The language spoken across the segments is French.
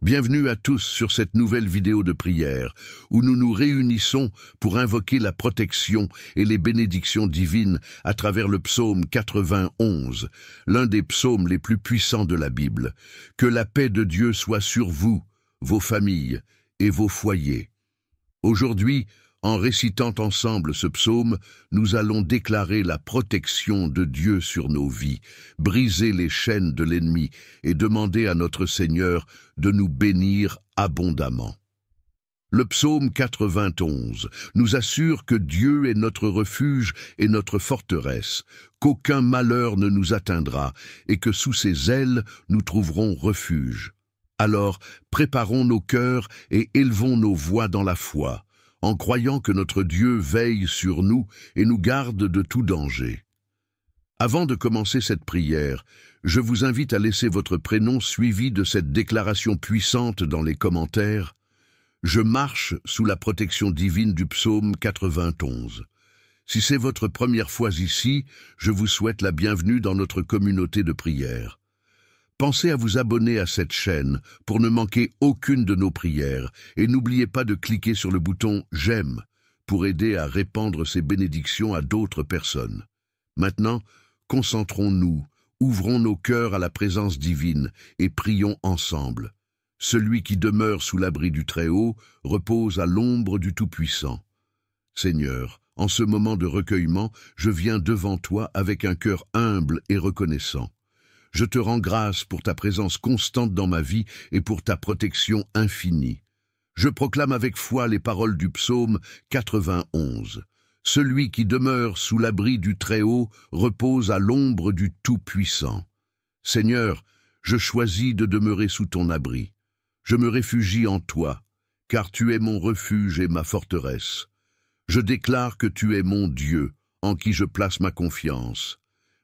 Bienvenue à tous sur cette nouvelle vidéo de prière, où nous nous réunissons pour invoquer la protection et les bénédictions divines à travers le psaume 91, l'un des psaumes les plus puissants de la Bible. Que la paix de Dieu soit sur vous, vos familles et vos foyers. Aujourd'hui, en récitant ensemble ce psaume, nous allons déclarer la protection de Dieu sur nos vies, briser les chaînes de l'ennemi et demander à notre Seigneur de nous bénir abondamment. Le psaume 91 nous assure que Dieu est notre refuge et notre forteresse, qu'aucun malheur ne nous atteindra et que sous ses ailes nous trouverons refuge. Alors, préparons nos cœurs et élevons nos voix dans la foi, en croyant que notre Dieu veille sur nous et nous garde de tout danger. Avant de commencer cette prière, je vous invite à laisser votre prénom suivi de cette déclaration puissante dans les commentaires. Je marche sous la protection divine du psaume 91. Si c'est votre première fois ici, je vous souhaite la bienvenue dans notre communauté de prière. Pensez à vous abonner à cette chaîne pour ne manquer aucune de nos prières et n'oubliez pas de cliquer sur le bouton « J'aime » pour aider à répandre ces bénédictions à d'autres personnes. Maintenant, concentrons-nous, ouvrons nos cœurs à la présence divine et prions ensemble. Celui qui demeure sous l'abri du Très-Haut repose à l'ombre du Tout-Puissant. Seigneur, en ce moment de recueillement, je viens devant toi avec un cœur humble et reconnaissant. Je te rends grâce pour ta présence constante dans ma vie et pour ta protection infinie. Je proclame avec foi les paroles du psaume 91. Celui qui demeure sous l'abri du Très-Haut repose à l'ombre du Tout-Puissant. Seigneur, je choisis de demeurer sous ton abri. Je me réfugie en toi, car tu es mon refuge et ma forteresse. Je déclare que tu es mon Dieu, en qui je place ma confiance.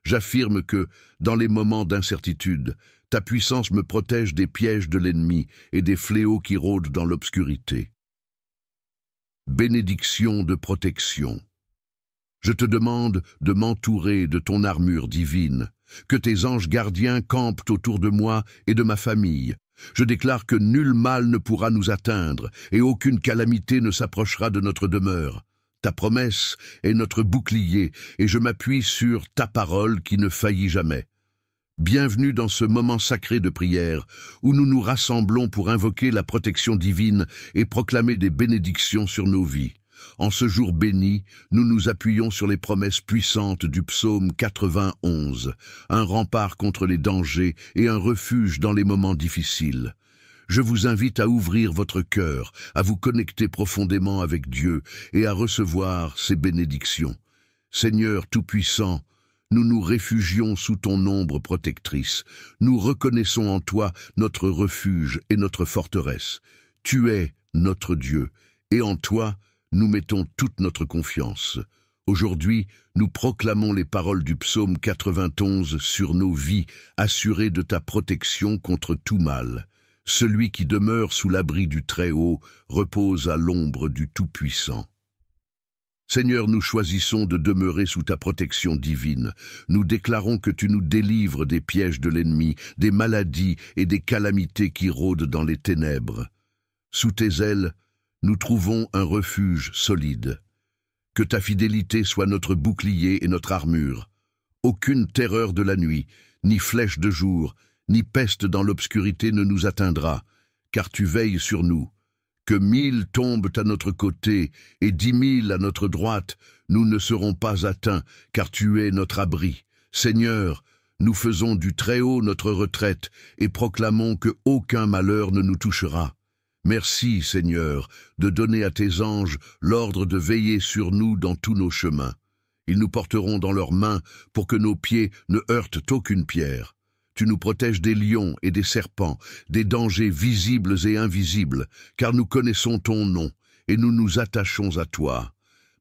J'affirme que, dans les moments d'incertitude, ta puissance me protège des pièges de l'ennemi et des fléaux qui rôdent dans l'obscurité. Bénédiction de protection. Je te demande de m'entourer de ton armure divine, que tes anges gardiens campent autour de moi et de ma famille. Je déclare que nul mal ne pourra nous atteindre et aucune calamité ne s'approchera de notre demeure. Ta promesse est notre bouclier, et je m'appuie sur ta parole qui ne faillit jamais. Bienvenue dans ce moment sacré de prière, où nous nous rassemblons pour invoquer la protection divine et proclamer des bénédictions sur nos vies. En ce jour béni, nous nous appuyons sur les promesses puissantes du psaume 91, un rempart contre les dangers et un refuge dans les moments difficiles. Je vous invite à ouvrir votre cœur, à vous connecter profondément avec Dieu et à recevoir ses bénédictions. Seigneur Tout-Puissant, nous nous réfugions sous ton ombre protectrice. Nous reconnaissons en toi notre refuge et notre forteresse. Tu es notre Dieu, et en toi, nous mettons toute notre confiance. Aujourd'hui, nous proclamons les paroles du psaume 91 sur nos vies, assurés de ta protection contre tout mal. Celui qui demeure sous l'abri du Très-Haut repose à l'ombre du Tout-Puissant. Seigneur, nous choisissons de demeurer sous ta protection divine. Nous déclarons que tu nous délivres des pièges de l'ennemi, des maladies et des calamités qui rôdent dans les ténèbres. Sous tes ailes, nous trouvons un refuge solide. Que ta fidélité soit notre bouclier et notre armure. Aucune terreur de la nuit, ni flèche de jour, ni peste dans l'obscurité ne nous atteindra, car tu veilles sur nous. Que 1000 tombent à notre côté et 10 000 à notre droite, nous ne serons pas atteints, car tu es notre abri. Seigneur, nous faisons du Très-Haut notre retraite et proclamons que aucun malheur ne nous touchera. Merci, Seigneur, de donner à tes anges l'ordre de veiller sur nous dans tous nos chemins. Ils nous porteront dans leurs mains pour que nos pieds ne heurtent aucune pierre. Tu nous protèges des lions et des serpents, des dangers visibles et invisibles, car nous connaissons ton nom et nous nous attachons à toi.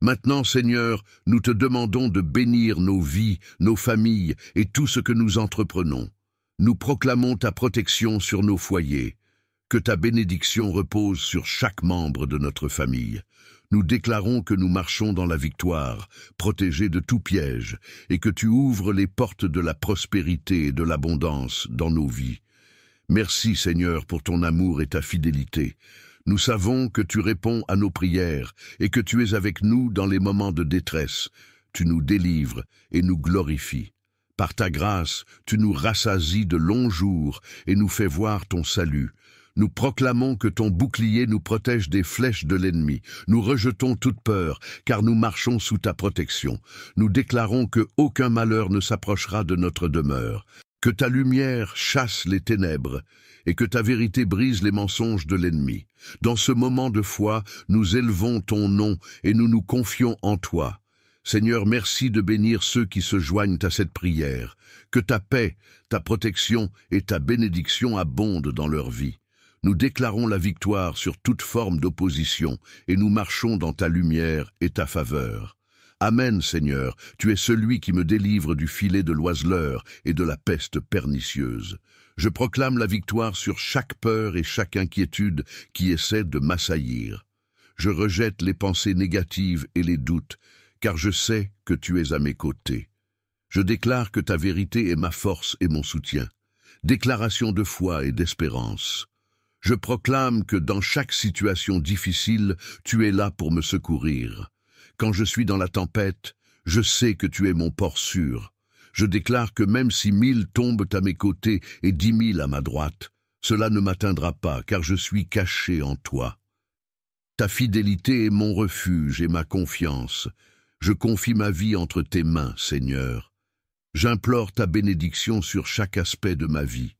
Maintenant, Seigneur, nous te demandons de bénir nos vies, nos familles et tout ce que nous entreprenons. Nous proclamons ta protection sur nos foyers. Que ta bénédiction repose sur chaque membre de notre famille. Nous déclarons que nous marchons dans la victoire, protégés de tout piège, et que tu ouvres les portes de la prospérité et de l'abondance dans nos vies. Merci Seigneur pour ton amour et ta fidélité. Nous savons que tu réponds à nos prières et que tu es avec nous dans les moments de détresse. Tu nous délivres et nous glorifies. Par ta grâce, tu nous rassasies de longs jours et nous fais voir ton salut. Nous proclamons que ton bouclier nous protège des flèches de l'ennemi. Nous rejetons toute peur, car nous marchons sous ta protection. Nous déclarons que aucun malheur ne s'approchera de notre demeure. Que ta lumière chasse les ténèbres et que ta vérité brise les mensonges de l'ennemi. Dans ce moment de foi, nous élevons ton nom et nous nous confions en toi. Seigneur, merci de bénir ceux qui se joignent à cette prière. Que ta paix, ta protection et ta bénédiction abondent dans leur vie. Nous déclarons la victoire sur toute forme d'opposition et nous marchons dans ta lumière et ta faveur. Amen, Seigneur, tu es celui qui me délivre du filet de l'oiseleur et de la peste pernicieuse. Je proclame la victoire sur chaque peur et chaque inquiétude qui essaie de m'assaillir. Je rejette les pensées négatives et les doutes, car je sais que tu es à mes côtés. Je déclare que ta vérité est ma force et mon soutien. Déclaration de foi et d'espérance. Je proclame que dans chaque situation difficile, tu es là pour me secourir. Quand je suis dans la tempête, je sais que tu es mon port sûr. Je déclare que même si 1000 tombent à mes côtés et 10 000 à ma droite, cela ne m'atteindra pas, car je suis caché en toi. Ta fidélité est mon refuge et ma confiance. Je confie ma vie entre tes mains, Seigneur. J'implore ta bénédiction sur chaque aspect de ma vie,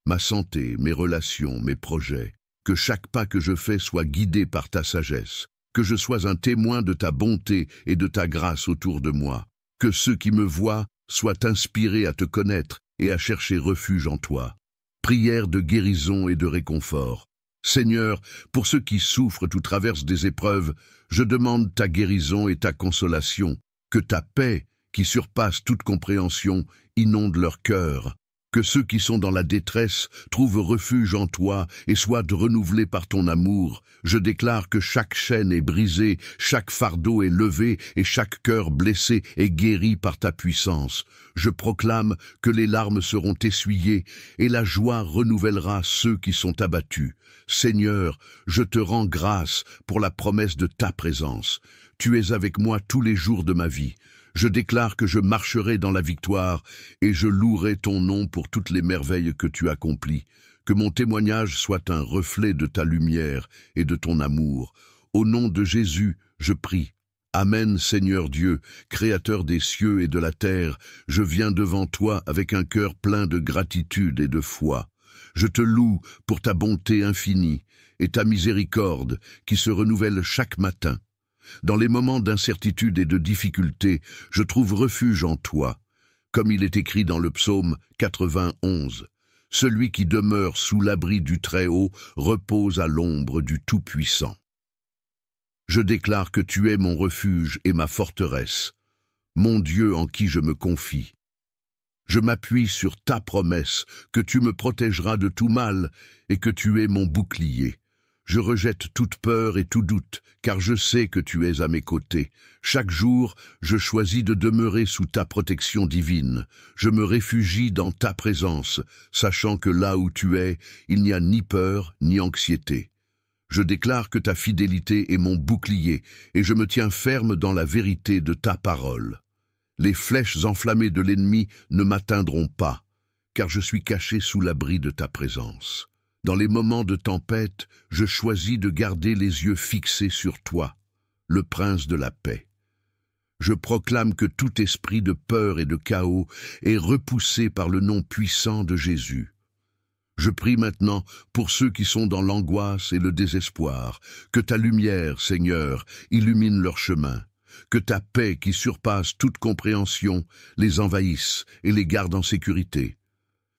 ma santé, mes relations, mes projets. Que chaque pas que je fais soit guidé par ta sagesse. Que je sois un témoin de ta bonté et de ta grâce autour de moi. Que ceux qui me voient soient inspirés à te connaître et à chercher refuge en toi. Prière de guérison et de réconfort. Seigneur, pour ceux qui souffrent ou traversent des épreuves, je demande ta guérison et ta consolation. Que ta paix, qui surpasse toute compréhension, inonde leur cœur. Que ceux qui sont dans la détresse trouvent refuge en toi et soient renouvelés par ton amour. Je déclare que chaque chaîne est brisée, chaque fardeau est levé et chaque cœur blessé est guéri par ta puissance. Je proclame que les larmes seront essuyées et la joie renouvellera ceux qui sont abattus. Seigneur, je te rends grâce pour la promesse de ta présence. Tu es avec moi tous les jours de ma vie. Je déclare que je marcherai dans la victoire et je louerai ton nom pour toutes les merveilles que tu accomplis. Que mon témoignage soit un reflet de ta lumière et de ton amour. Au nom de Jésus, je prie. Amen, Seigneur Dieu, Créateur des cieux et de la terre, je viens devant toi avec un cœur plein de gratitude et de foi. Je te loue pour ta bonté infinie et ta miséricorde qui se renouvelle chaque matin. Dans les moments d'incertitude et de difficulté, je trouve refuge en toi. Comme il est écrit dans le psaume 91, « Celui qui demeure sous l'abri du Très-Haut repose à l'ombre du Tout-Puissant. » Je déclare que tu es mon refuge et ma forteresse, mon Dieu en qui je me confie. Je m'appuie sur ta promesse que tu me protégeras de tout mal et que tu es mon bouclier. Je rejette toute peur et tout doute, car je sais que tu es à mes côtés. Chaque jour, je choisis de demeurer sous ta protection divine. Je me réfugie dans ta présence, sachant que là où tu es, il n'y a ni peur ni anxiété. Je déclare que ta fidélité est mon bouclier, et je me tiens ferme dans la vérité de ta parole. Les flèches enflammées de l'ennemi ne m'atteindront pas, car je suis caché sous l'abri de ta présence. Dans les moments de tempête, je choisis de garder les yeux fixés sur toi, le prince de la paix. Je proclame que tout esprit de peur et de chaos est repoussé par le nom puissant de Jésus. Je prie maintenant pour ceux qui sont dans l'angoisse et le désespoir, que ta lumière, Seigneur, illumine leur chemin, que ta paix qui surpasse toute compréhension les envahisse et les garde en sécurité.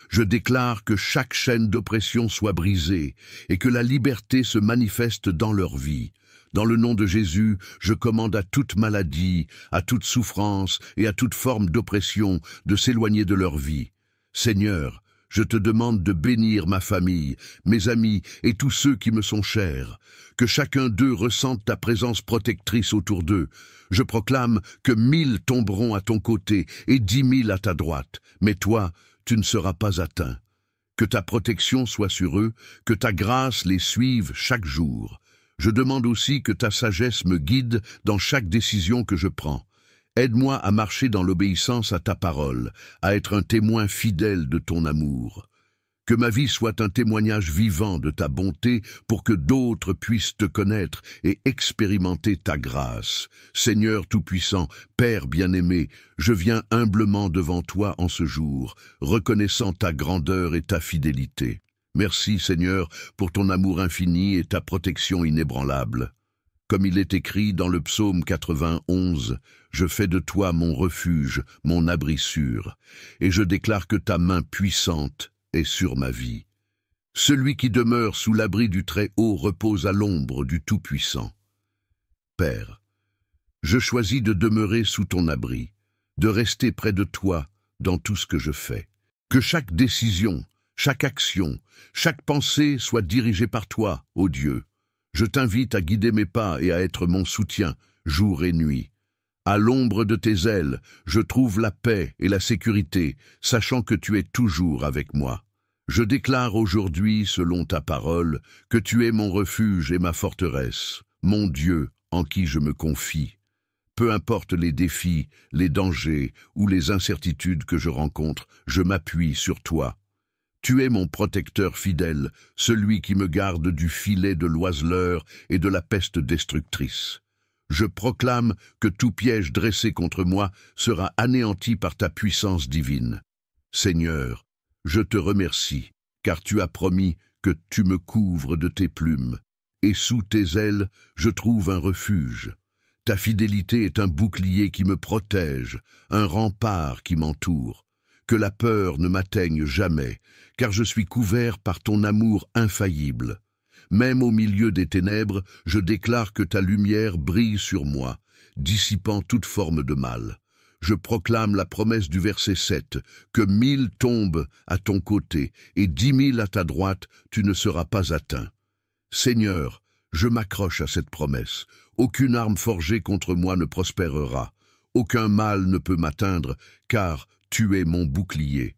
Je déclare que chaque chaîne d'oppression soit brisée et que la liberté se manifeste dans leur vie. Dans le nom de Jésus, je commande à toute maladie, à toute souffrance et à toute forme d'oppression de s'éloigner de leur vie. Seigneur, je te demande de bénir ma famille, mes amis et tous ceux qui me sont chers. Que chacun d'eux ressente ta présence protectrice autour d'eux. Je proclame que 1000 tomberont à ton côté et 10 000 à ta droite, mais toi, tu ne seras pas atteint. Que ta protection soit sur eux, que ta grâce les suive chaque jour. Je demande aussi que ta sagesse me guide dans chaque décision que je prends. Aide-moi à marcher dans l'obéissance à ta parole, à être un témoin fidèle de ton amour. Que ma vie soit un témoignage vivant de ta bonté pour que d'autres puissent te connaître et expérimenter ta grâce. Seigneur Tout-Puissant, Père bien-aimé, je viens humblement devant toi en ce jour, reconnaissant ta grandeur et ta fidélité. Merci Seigneur pour ton amour infini et ta protection inébranlable. Comme il est écrit dans le psaume 91, « Je fais de toi mon refuge, mon abri sûr, et je déclare que ta main puissante est sur ma vie. Celui qui demeure sous l'abri du Très-Haut repose à l'ombre du Tout-Puissant. Père, je choisis de demeurer sous ton abri, de rester près de toi dans tout ce que je fais. Que chaque décision, chaque action, chaque pensée soit dirigée par toi, ô Dieu. Je t'invite à guider mes pas et à être mon soutien, jour et nuit. À l'ombre de tes ailes, je trouve la paix et la sécurité, sachant que tu es toujours avec moi. Je déclare aujourd'hui, selon ta parole, que tu es mon refuge et ma forteresse, mon Dieu en qui je me confie. Peu importe les défis, les dangers ou les incertitudes que je rencontre, je m'appuie sur toi. Tu es mon protecteur fidèle, celui qui me garde du filet de l'oiseleur et de la peste destructrice. Je proclame que tout piège dressé contre moi sera anéanti par ta puissance divine. Seigneur, je te remercie, car tu as promis que tu me couvres de tes plumes, et sous tes ailes je trouve un refuge. Ta fidélité est un bouclier qui me protège, un rempart qui m'entoure. Que la peur ne m'atteigne jamais, car je suis couvert par ton amour infaillible. Même au milieu des ténèbres, je déclare que ta lumière brille sur moi, dissipant toute forme de mal. Je proclame la promesse du verset 7, que 1000 tombent à ton côté et 10 000 à ta droite, tu ne seras pas atteint. Seigneur, je m'accroche à cette promesse. Aucune arme forgée contre moi ne prospérera. Aucun mal ne peut m'atteindre, car tu es mon bouclier.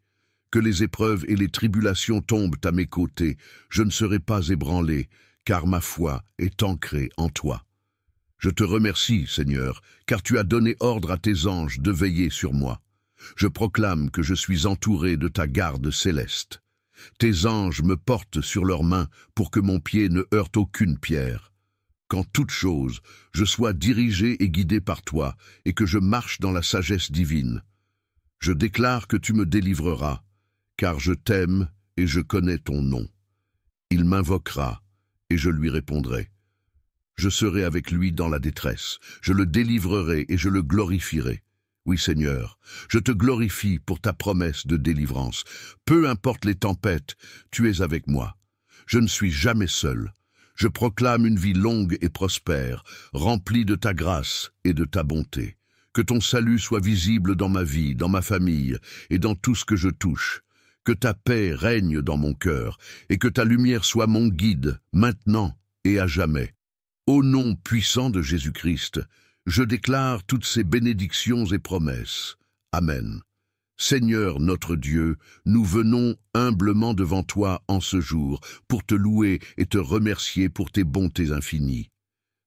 Que les épreuves et les tribulations tombent à mes côtés, je ne serai pas ébranlé, car ma foi est ancrée en toi. Je te remercie, Seigneur, car tu as donné ordre à tes anges de veiller sur moi. Je proclame que je suis entouré de ta garde céleste. Tes anges me portent sur leurs mains pour que mon pied ne heurte aucune pierre. Qu'en toute chose, je sois dirigé et guidé par toi, et que je marche dans la sagesse divine. Je déclare que tu me délivreras, car je t'aime et je connais ton nom. Il m'invoquera, et je lui répondrai. Je serai avec lui dans la détresse, je le délivrerai et je le glorifierai. Oui, Seigneur, je te glorifie pour ta promesse de délivrance. Peu importe les tempêtes, tu es avec moi. Je ne suis jamais seul. Je proclame une vie longue et prospère, remplie de ta grâce et de ta bonté. Que ton salut soit visible dans ma vie, dans ma famille et dans tout ce que je touche. Que ta paix règne dans mon cœur et que ta lumière soit mon guide, maintenant et à jamais. Au nom puissant de Jésus-Christ, je déclare toutes ces bénédictions et promesses. Amen. Seigneur notre Dieu, nous venons humblement devant toi en ce jour pour te louer et te remercier pour tes bontés infinies.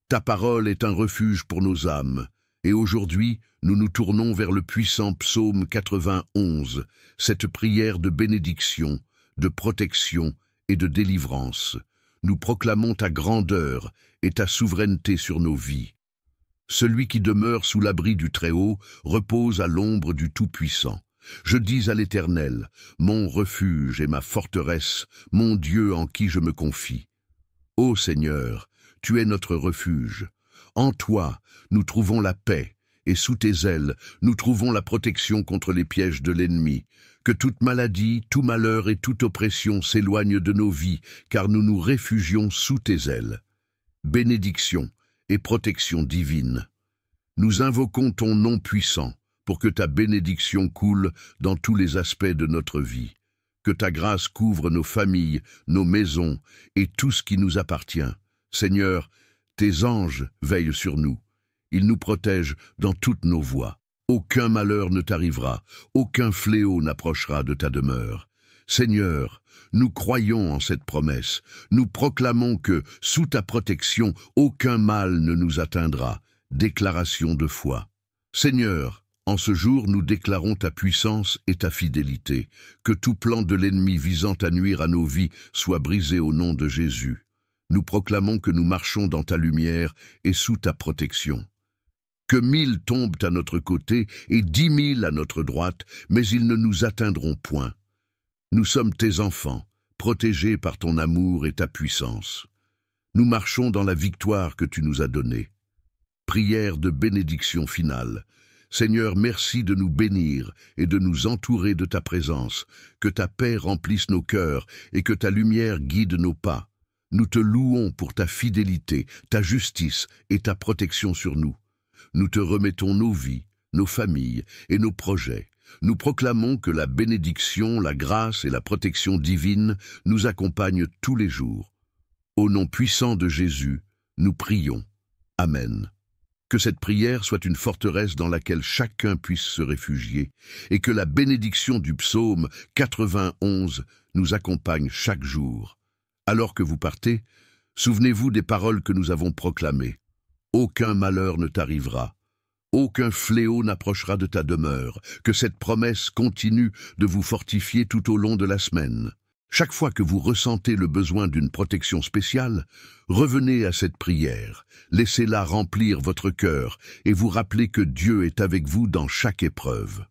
Ta parole est un refuge pour nos âmes, et aujourd'hui nous nous tournons vers le puissant psaume 91, cette prière de bénédiction, de protection et de délivrance. Nous proclamons ta grandeur et ta souveraineté sur nos vies. Celui qui demeure sous l'abri du Très-Haut repose à l'ombre du Tout-Puissant. Je dis à l'Éternel, mon refuge et ma forteresse, mon Dieu en qui je me confie. Ô Seigneur, tu es notre refuge. En toi, nous trouvons la paix, et sous tes ailes, nous trouvons la protection contre les pièges de l'ennemi. Que toute maladie, tout malheur et toute oppression s'éloignent de nos vies, car nous nous réfugions sous tes ailes. Bénédiction et protection divine. Nous invoquons ton nom puissant pour que ta bénédiction coule dans tous les aspects de notre vie. Que ta grâce couvre nos familles, nos maisons et tout ce qui nous appartient. Seigneur, tes anges veillent sur nous. Ils nous protègent dans toutes nos voies. Aucun malheur ne t'arrivera, aucun fléau n'approchera de ta demeure. Seigneur, nous croyons en cette promesse. Nous proclamons que, sous ta protection, aucun mal ne nous atteindra. Déclaration de foi. Seigneur, en ce jour, nous déclarons ta puissance et ta fidélité. Que tout plan de l'ennemi visant à nuire à nos vies soit brisé au nom de Jésus. Nous proclamons que nous marchons dans ta lumière et sous ta protection. Que 1000 tombent à notre côté et 10 000 à notre droite, mais ils ne nous atteindront point. Nous sommes tes enfants, protégés par ton amour et ta puissance. Nous marchons dans la victoire que tu nous as donnée. Prière de bénédiction finale. Seigneur, merci de nous bénir et de nous entourer de ta présence. Que ta paix remplisse nos cœurs et que ta lumière guide nos pas. Nous te louons pour ta fidélité, ta justice et ta protection sur nous. Nous te remettons nos vies, nos familles et nos projets. Nous proclamons que la bénédiction, la grâce et la protection divine nous accompagnent tous les jours. Au nom puissant de Jésus, nous prions. Amen. Que cette prière soit une forteresse dans laquelle chacun puisse se réfugier et que la bénédiction du psaume 91 nous accompagne chaque jour. Alors que vous partez, souvenez-vous des paroles que nous avons proclamées. Aucun malheur ne t'arrivera. Aucun fléau n'approchera de ta demeure. Que cette promesse continue de vous fortifier tout au long de la semaine. Chaque fois que vous ressentez le besoin d'une protection spéciale, revenez à cette prière, laissez-la remplir votre cœur et vous rappelez que Dieu est avec vous dans chaque épreuve.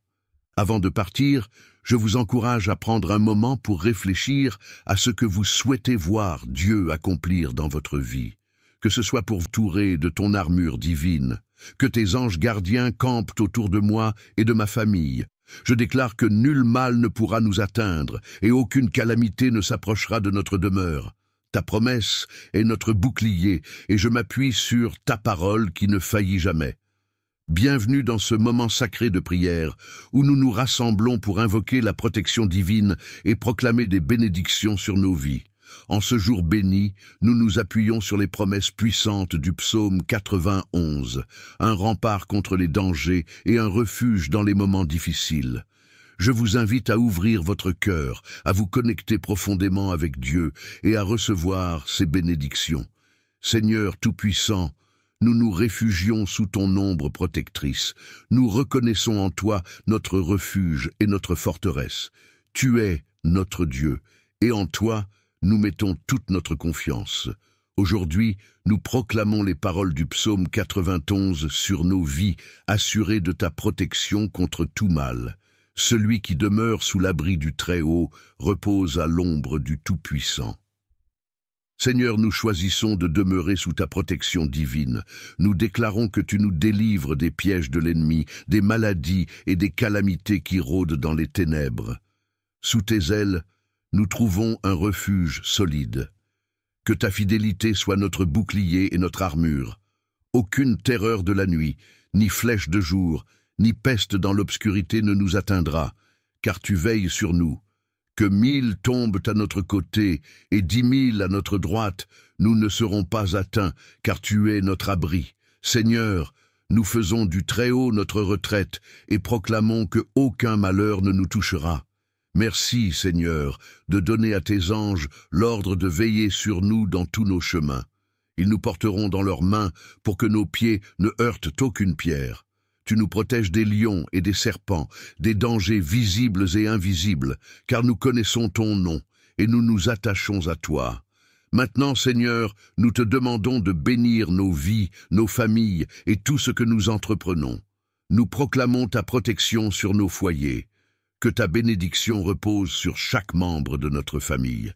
Avant de partir, je vous encourage à prendre un moment pour réfléchir à ce que vous souhaitez voir Dieu accomplir dans votre vie. Que ce soit pour vous entourer de ton armure divine, que tes anges gardiens campent autour de moi et de ma famille. Je déclare que nul mal ne pourra nous atteindre et aucune calamité ne s'approchera de notre demeure. Ta promesse est notre bouclier et je m'appuie sur ta parole qui ne faillit jamais. Bienvenue dans ce moment sacré de prière où nous nous rassemblons pour invoquer la protection divine et proclamer des bénédictions sur nos vies. En ce jour béni, nous nous appuyons sur les promesses puissantes du psaume 91, un rempart contre les dangers et un refuge dans les moments difficiles. Je vous invite à ouvrir votre cœur, à vous connecter profondément avec Dieu et à recevoir ses bénédictions. Seigneur Tout-Puissant, nous nous réfugions sous ton ombre protectrice. Nous reconnaissons en toi notre refuge et notre forteresse. Tu es notre Dieu, et en toi, nous mettons toute notre confiance. Aujourd'hui, nous proclamons les paroles du psaume 91 sur nos vies, assurés de ta protection contre tout mal. Celui qui demeure sous l'abri du Très-Haut repose à l'ombre du Tout-Puissant. Seigneur, nous choisissons de demeurer sous ta protection divine. Nous déclarons que tu nous délivres des pièges de l'ennemi, des maladies et des calamités qui rôdent dans les ténèbres. Sous tes ailes, nous trouvons un refuge solide. Que ta fidélité soit notre bouclier et notre armure. Aucune terreur de la nuit, ni flèche de jour, ni peste dans l'obscurité ne nous atteindra, car tu veilles sur nous. Que 1000 tombent à notre côté et 10 000 à notre droite, nous ne serons pas atteints, car tu es notre abri. Seigneur, nous faisons du Très-Haut notre retraite et proclamons que aucun malheur ne nous touchera. Merci, Seigneur, de donner à tes anges l'ordre de veiller sur nous dans tous nos chemins. Ils nous porteront dans leurs mains pour que nos pieds ne heurtent aucune pierre. Tu nous protèges des lions et des serpents, des dangers visibles et invisibles, car nous connaissons ton nom et nous nous attachons à toi. Maintenant, Seigneur, nous te demandons de bénir nos vies, nos familles et tout ce que nous entreprenons. Nous proclamons ta protection sur nos foyers. Que ta bénédiction repose sur chaque membre de notre famille.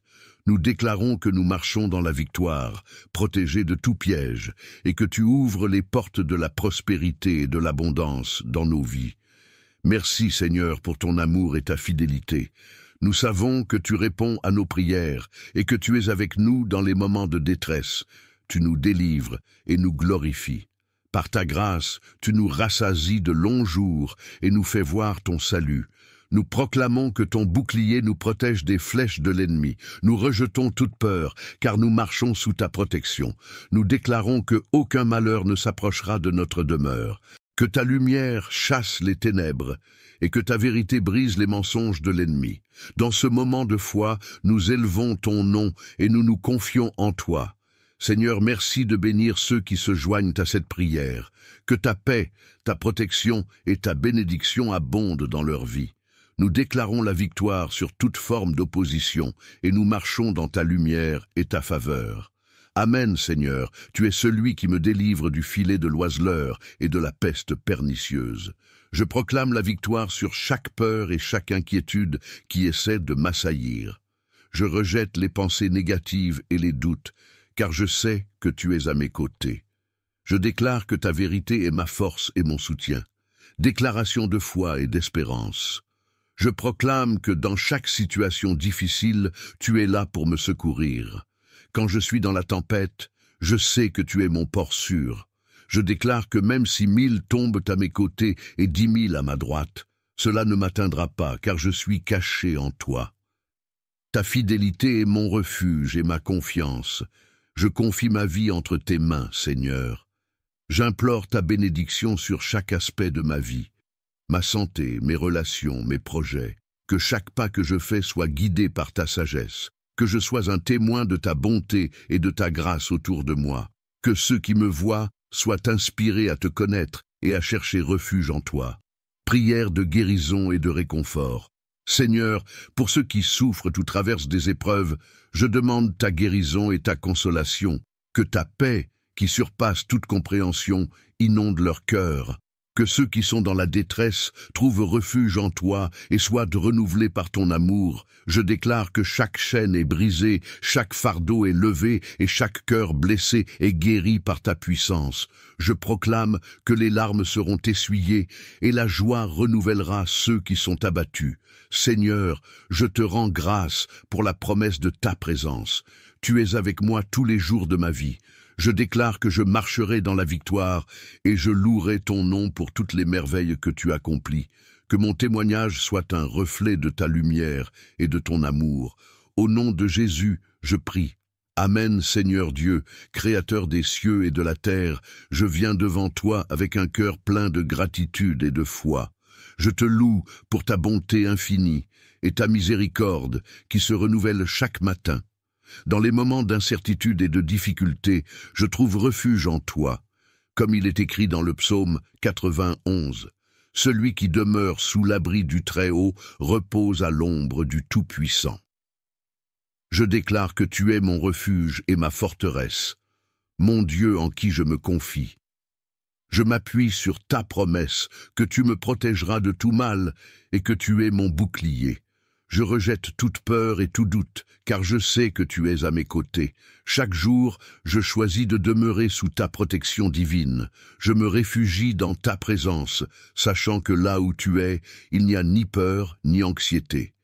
Nous déclarons que nous marchons dans la victoire, protégés de tout piège, et que tu ouvres les portes de la prospérité et de l'abondance dans nos vies. Merci, Seigneur, pour ton amour et ta fidélité. Nous savons que tu réponds à nos prières et que tu es avec nous dans les moments de détresse. Tu nous délivres et nous glorifies. Par ta grâce, tu nous rassasies de longs jours et nous fais voir ton salut. Nous proclamons que ton bouclier nous protège des flèches de l'ennemi. Nous rejetons toute peur, car nous marchons sous ta protection. Nous déclarons que aucun malheur ne s'approchera de notre demeure. Que ta lumière chasse les ténèbres et que ta vérité brise les mensonges de l'ennemi. Dans ce moment de foi, nous élevons ton nom et nous nous confions en toi. Seigneur, merci de bénir ceux qui se joignent à cette prière. Que ta paix, ta protection et ta bénédiction abondent dans leur vie. Nous déclarons la victoire sur toute forme d'opposition et nous marchons dans ta lumière et ta faveur. Amen, Seigneur, tu es celui qui me délivre du filet de l'oiseleur et de la peste pernicieuse. Je proclame la victoire sur chaque peur et chaque inquiétude qui essaie de m'assaillir. Je rejette les pensées négatives et les doutes, car je sais que tu es à mes côtés. Je déclare que ta vérité est ma force et mon soutien. Déclaration de foi et d'espérance. Je proclame que dans chaque situation difficile, tu es là pour me secourir. Quand je suis dans la tempête, je sais que tu es mon port sûr. Je déclare que même si 1000 tombent à mes côtés et 10 000 à ma droite, cela ne m'atteindra pas, car je suis caché en toi. Ta fidélité est mon refuge et ma confiance. Je confie ma vie entre tes mains, Seigneur. J'implore ta bénédiction sur chaque aspect de ma vie, ma santé, mes relations, mes projets. Que chaque pas que je fais soit guidé par ta sagesse. Que je sois un témoin de ta bonté et de ta grâce autour de moi. Que ceux qui me voient soient inspirés à te connaître et à chercher refuge en toi. Prière de guérison et de réconfort. Seigneur, pour ceux qui souffrent ou traversent des épreuves, je demande ta guérison et ta consolation. Que ta paix, qui surpasse toute compréhension, inonde leur cœur. Que ceux qui sont dans la détresse trouvent refuge en toi et soient renouvelés par ton amour. Je déclare que chaque chaîne est brisée, chaque fardeau est levé et chaque cœur blessé est guéri par ta puissance. Je proclame que les larmes seront essuyées et la joie renouvellera ceux qui sont abattus. Seigneur, je te rends grâce pour la promesse de ta présence. Tu es avec moi tous les jours de ma vie. Je déclare que je marcherai dans la victoire et je louerai ton nom pour toutes les merveilles que tu accomplis. Que mon témoignage soit un reflet de ta lumière et de ton amour. Au nom de Jésus, je prie. Amen, Seigneur Dieu, Créateur des cieux et de la terre, je viens devant toi avec un cœur plein de gratitude et de foi. Je te loue pour ta bonté infinie et ta miséricorde qui se renouvelle chaque matin. Dans les moments d'incertitude et de difficulté, je trouve refuge en toi. Comme il est écrit dans le psaume 91, « Celui qui demeure sous l'abri du Très-Haut repose à l'ombre du Tout-Puissant. » Je déclare que tu es mon refuge et ma forteresse, mon Dieu en qui je me confie. Je m'appuie sur ta promesse que tu me protégeras de tout mal et que tu es mon bouclier. Je rejette toute peur et tout doute, car je sais que tu es à mes côtés. Chaque jour, je choisis de demeurer sous ta protection divine. Je me réfugie dans ta présence, sachant que là où tu es, il n'y a ni peur ni anxiété.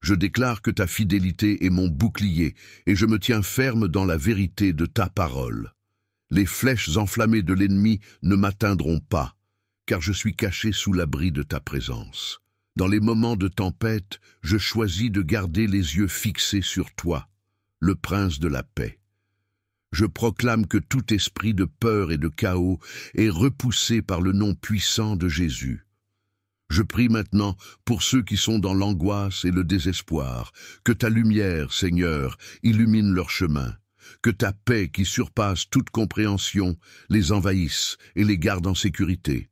Je déclare que ta fidélité est mon bouclier, et je me tiens ferme dans la vérité de ta parole. Les flèches enflammées de l'ennemi ne m'atteindront pas, car je suis caché sous l'abri de ta présence. Dans les moments de tempête, je choisis de garder les yeux fixés sur toi, le prince de la paix. Je proclame que tout esprit de peur et de chaos est repoussé par le nom puissant de Jésus. Je prie maintenant pour ceux qui sont dans l'angoisse et le désespoir, que ta lumière, Seigneur, illumine leur chemin, que ta paix qui surpasse toute compréhension les envahisse et les garde en sécurité.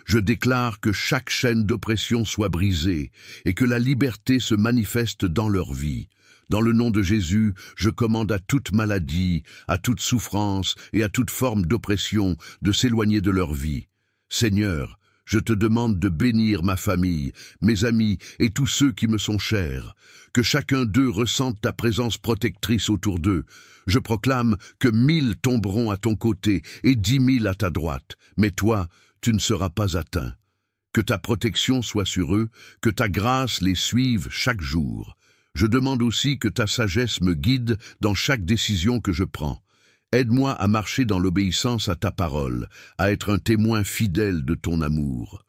Je déclare que chaque chaîne d'oppression soit brisée et que la liberté se manifeste dans leur vie. Dans le nom de Jésus, je commande à toute maladie, à toute souffrance et à toute forme d'oppression de s'éloigner de leur vie. Seigneur, je te demande de bénir ma famille, mes amis et tous ceux qui me sont chers. Que chacun d'eux ressente ta présence protectrice autour d'eux. Je proclame que 1000 tomberont à ton côté et 10 000 à ta droite, mais toi, tu ne seras pas atteint. Que ta protection soit sur eux, que ta grâce les suive chaque jour. Je demande aussi que ta sagesse me guide dans chaque décision que je prends. Aide-moi à marcher dans l'obéissance à ta parole, à être un témoin fidèle de ton amour.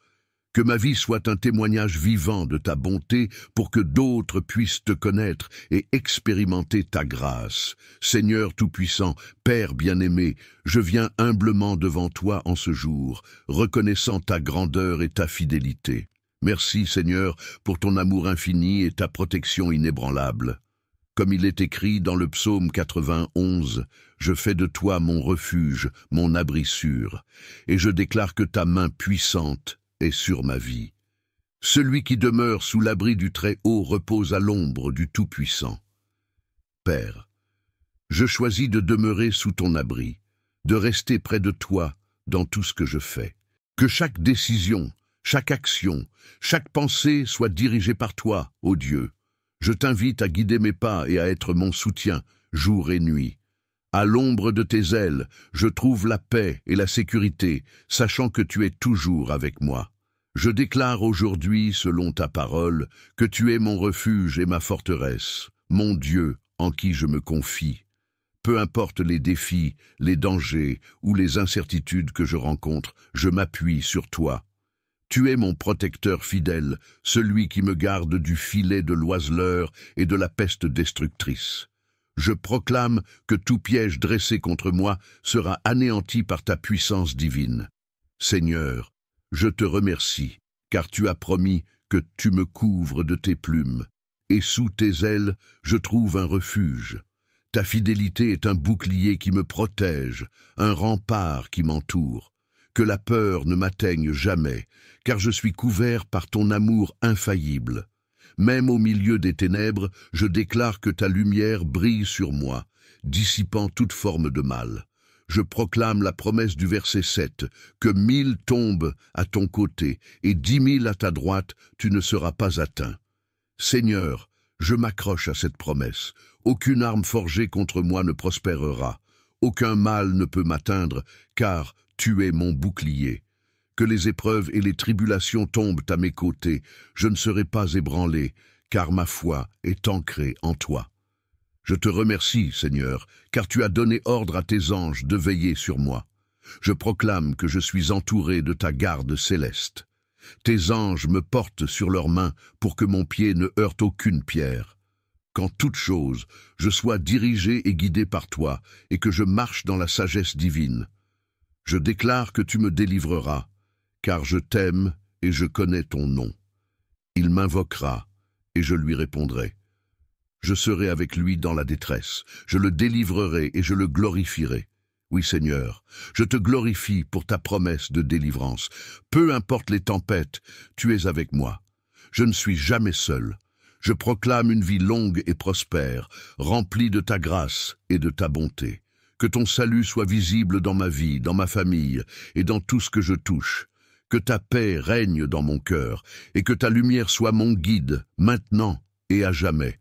Que ma vie soit un témoignage vivant de ta bonté pour que d'autres puissent te connaître et expérimenter ta grâce. Seigneur Tout-Puissant, Père bien-aimé, je viens humblement devant toi en ce jour, reconnaissant ta grandeur et ta fidélité. Merci Seigneur pour ton amour infini et ta protection inébranlable. Comme il est écrit dans le psaume 91, « Je fais de toi mon refuge, mon abri sûr, et je déclare que ta main puissante est sur ma vie. Celui qui demeure sous l'abri du Très-Haut repose à l'ombre du Tout-Puissant. Père, je choisis de demeurer sous ton abri, de rester près de toi dans tout ce que je fais. Que chaque décision, chaque action, chaque pensée soit dirigée par toi, ô Dieu. Je t'invite à guider mes pas et à être mon soutien, jour et nuit. À l'ombre de tes ailes, je trouve la paix et la sécurité, sachant que tu es toujours avec moi. Je déclare aujourd'hui, selon ta parole, que tu es mon refuge et ma forteresse, mon Dieu en qui je me confie. Peu importe les défis, les dangers ou les incertitudes que je rencontre, je m'appuie sur toi. Tu es mon protecteur fidèle, celui qui me garde du filet de l'oiseleur et de la peste destructrice. Je proclame que tout piège dressé contre moi sera anéanti par ta puissance divine. Seigneur, je te remercie, car tu as promis que tu me couvres de tes plumes, et sous tes ailes je trouve un refuge. Ta fidélité est un bouclier qui me protège, un rempart qui m'entoure. Que la peur ne m'atteigne jamais, car je suis couvert par ton amour infaillible. Même au milieu des ténèbres, je déclare que ta lumière brille sur moi, dissipant toute forme de mal. Je proclame la promesse du verset 7, que 1000 tombent à ton côté et 10 000 à ta droite, tu ne seras pas atteint. Seigneur, je m'accroche à cette promesse. Aucune arme forgée contre moi ne prospérera. Aucun mal ne peut m'atteindre, car tu es mon bouclier. Que les épreuves et les tribulations tombent à mes côtés, je ne serai pas ébranlé, car ma foi est ancrée en toi. Je te remercie, Seigneur, car tu as donné ordre à tes anges de veiller sur moi. Je proclame que je suis entouré de ta garde céleste. Tes anges me portent sur leurs mains pour que mon pied ne heurte aucune pierre. Qu'en toute chose, je sois dirigé et guidé par toi, et que je marche dans la sagesse divine. Je déclare que tu me délivreras, car je t'aime et je connais ton nom. Il m'invoquera, et je lui répondrai. Je serai avec lui dans la détresse, je le délivrerai et je le glorifierai. Oui, Seigneur, je te glorifie pour ta promesse de délivrance. Peu importe les tempêtes, tu es avec moi. Je ne suis jamais seul. Je proclame une vie longue et prospère, remplie de ta grâce et de ta bonté. Que ton salut soit visible dans ma vie, dans ma famille et dans tout ce que je touche. Que ta paix règne dans mon cœur et que ta lumière soit mon guide, maintenant et à jamais.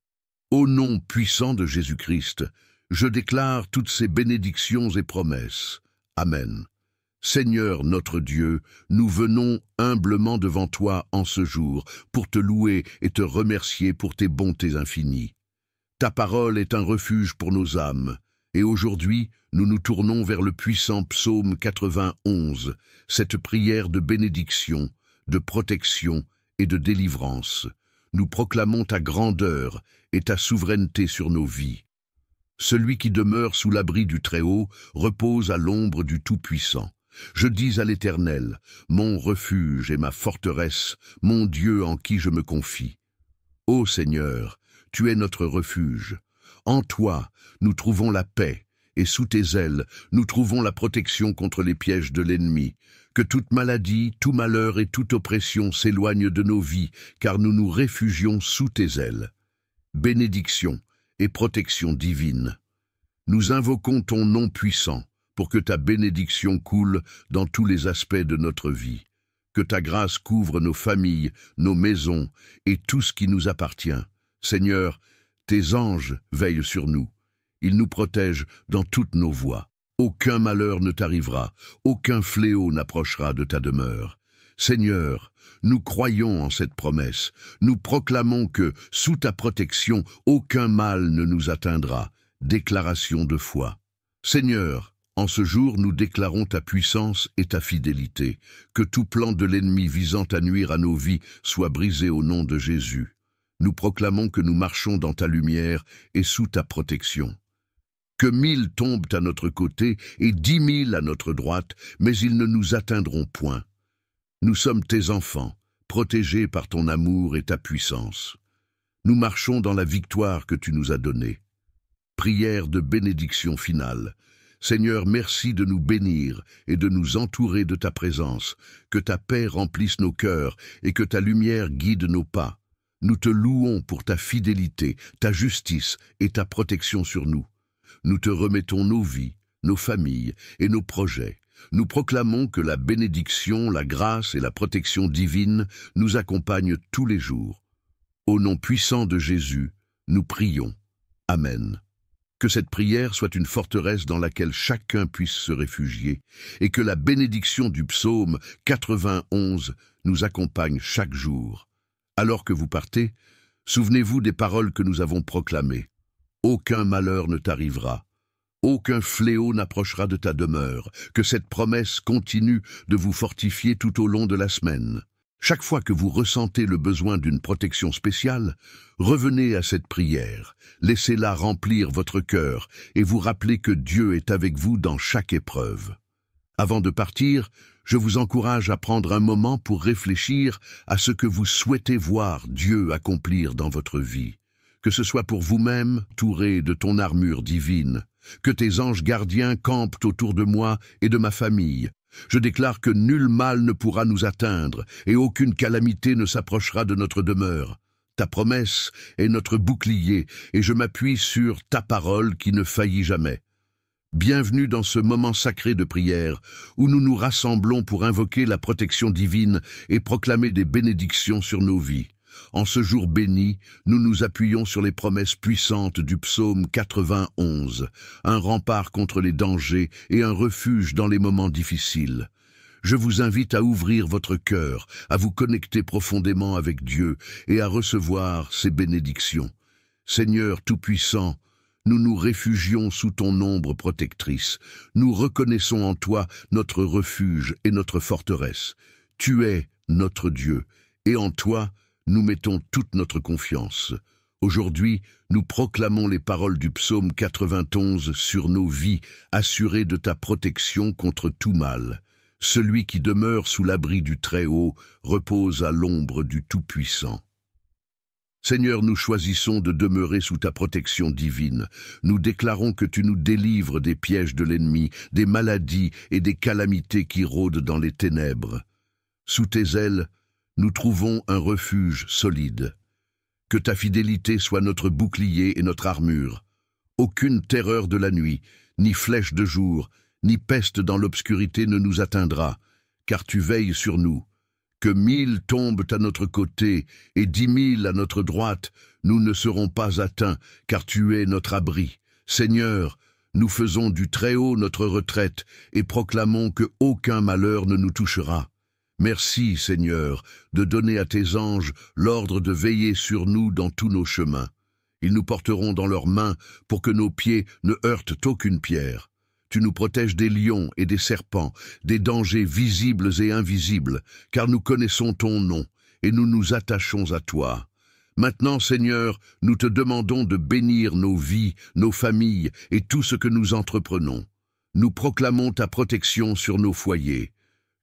Au nom puissant de Jésus-Christ, je déclare toutes ces bénédictions et promesses. Amen. Seigneur notre Dieu, nous venons humblement devant toi en ce jour pour te louer et te remercier pour tes bontés infinies. Ta parole est un refuge pour nos âmes, et aujourd'hui, nous nous tournons vers le puissant psaume 91, cette prière de bénédiction, de protection et de délivrance. Nous proclamons ta grandeur et ta souveraineté sur nos vies. Celui qui demeure sous l'abri du Très-Haut repose à l'ombre du Tout-Puissant. Je dis à l'Éternel, mon refuge et ma forteresse, mon Dieu en qui je me confie. Ô Seigneur, tu es notre refuge. En toi, nous trouvons la paix, et sous tes ailes, nous trouvons la protection contre les pièges de l'ennemi. Que toute maladie, tout malheur et toute oppression s'éloignent de nos vies, car nous nous réfugions sous tes ailes. Bénédiction et protection divine. Nous invoquons ton nom puissant, pour que ta bénédiction coule dans tous les aspects de notre vie. Que ta grâce couvre nos familles, nos maisons et tout ce qui nous appartient. Seigneur, tes anges veillent sur nous. Ils nous protègent dans toutes nos voies. Aucun malheur ne t'arrivera, aucun fléau n'approchera de ta demeure. Seigneur, nous croyons en cette promesse. Nous proclamons que, sous ta protection, aucun mal ne nous atteindra. Déclaration de foi. Seigneur, En ce jour, nous déclarons ta puissance et ta fidélité, que tout plan de l'ennemi visant à nuire à nos vies soit brisé au nom de Jésus. Nous proclamons que nous marchons dans ta lumière et sous ta protection. Que 1000 tombent à notre côté et 10 000 à notre droite, mais ils ne nous atteindront point. Nous sommes tes enfants, protégés par ton amour et ta puissance. Nous marchons dans la victoire que tu nous as donnée. Prière de bénédiction finale. Seigneur, merci de nous bénir et de nous entourer de ta présence, que ta paix remplisse nos cœurs et que ta lumière guide nos pas. Nous te louons pour ta fidélité, ta justice et ta protection sur nous. Nous te remettons nos vies, nos familles et nos projets. Nous proclamons que la bénédiction, la grâce et la protection divine nous accompagnent tous les jours. Au nom puissant de Jésus, nous prions. Amen. Que cette prière soit une forteresse dans laquelle chacun puisse se réfugier et que la bénédiction du psaume 91 nous accompagne chaque jour. Alors que vous partez, souvenez-vous des paroles que nous avons proclamées. Aucun malheur ne t'arrivera. Aucun fléau n'approchera de ta demeure. Que cette promesse continue de vous fortifier tout au long de la semaine. Chaque fois que vous ressentez le besoin d'une protection spéciale, revenez à cette prière, laissez-la remplir votre cœur et vous rappelez que Dieu est avec vous dans chaque épreuve. Avant de partir, je vous encourage à prendre un moment pour réfléchir à ce que vous souhaitez voir Dieu accomplir dans votre vie. Que ce soit pour vous-même, entouré de ton armure divine, que tes anges gardiens campent autour de moi et de ma famille. Je déclare que nul mal ne pourra nous atteindre et aucune calamité ne s'approchera de notre demeure. Ta promesse est notre bouclier et je m'appuie sur ta parole qui ne faillit jamais. Bienvenue dans ce moment sacré de prière où nous nous rassemblons pour invoquer la protection divine et proclamer des bénédictions sur nos vies. En ce jour béni, nous nous appuyons sur les promesses puissantes du psaume 91, un rempart contre les dangers et un refuge dans les moments difficiles. Je vous invite à ouvrir votre cœur, à vous connecter profondément avec Dieu et à recevoir ses bénédictions. Seigneur Tout-Puissant, nous nous réfugions sous ton ombre protectrice. Nous reconnaissons en toi notre refuge et notre forteresse. Tu es notre Dieu, et en toi, nous mettons toute notre confiance. Aujourd'hui, nous proclamons les paroles du psaume 91 sur nos vies, assurés de ta protection contre tout mal. Celui qui demeure sous l'abri du Très-Haut repose à l'ombre du Tout-Puissant. Seigneur, nous choisissons de demeurer sous ta protection divine. Nous déclarons que tu nous délivres des pièges de l'ennemi, des maladies et des calamités qui rôdent dans les ténèbres. Sous tes ailes, nous trouvons un refuge solide. Que ta fidélité soit notre bouclier et notre armure. Aucune terreur de la nuit, ni flèche de jour, ni peste dans l'obscurité ne nous atteindra, car tu veilles sur nous. Que 1000 tombent à notre côté et 10 000 à notre droite, nous ne serons pas atteints, car tu es notre abri. Seigneur, nous faisons du Très-Haut notre retraite et proclamons que aucun malheur ne nous touchera. Merci, Seigneur, de donner à tes anges l'ordre de veiller sur nous dans tous nos chemins. Ils nous porteront dans leurs mains pour que nos pieds ne heurtent aucune pierre. Tu nous protèges des lions et des serpents, des dangers visibles et invisibles, car nous connaissons ton nom et nous nous attachons à toi. Maintenant, Seigneur, nous te demandons de bénir nos vies, nos familles et tout ce que nous entreprenons. Nous proclamons ta protection sur nos foyers.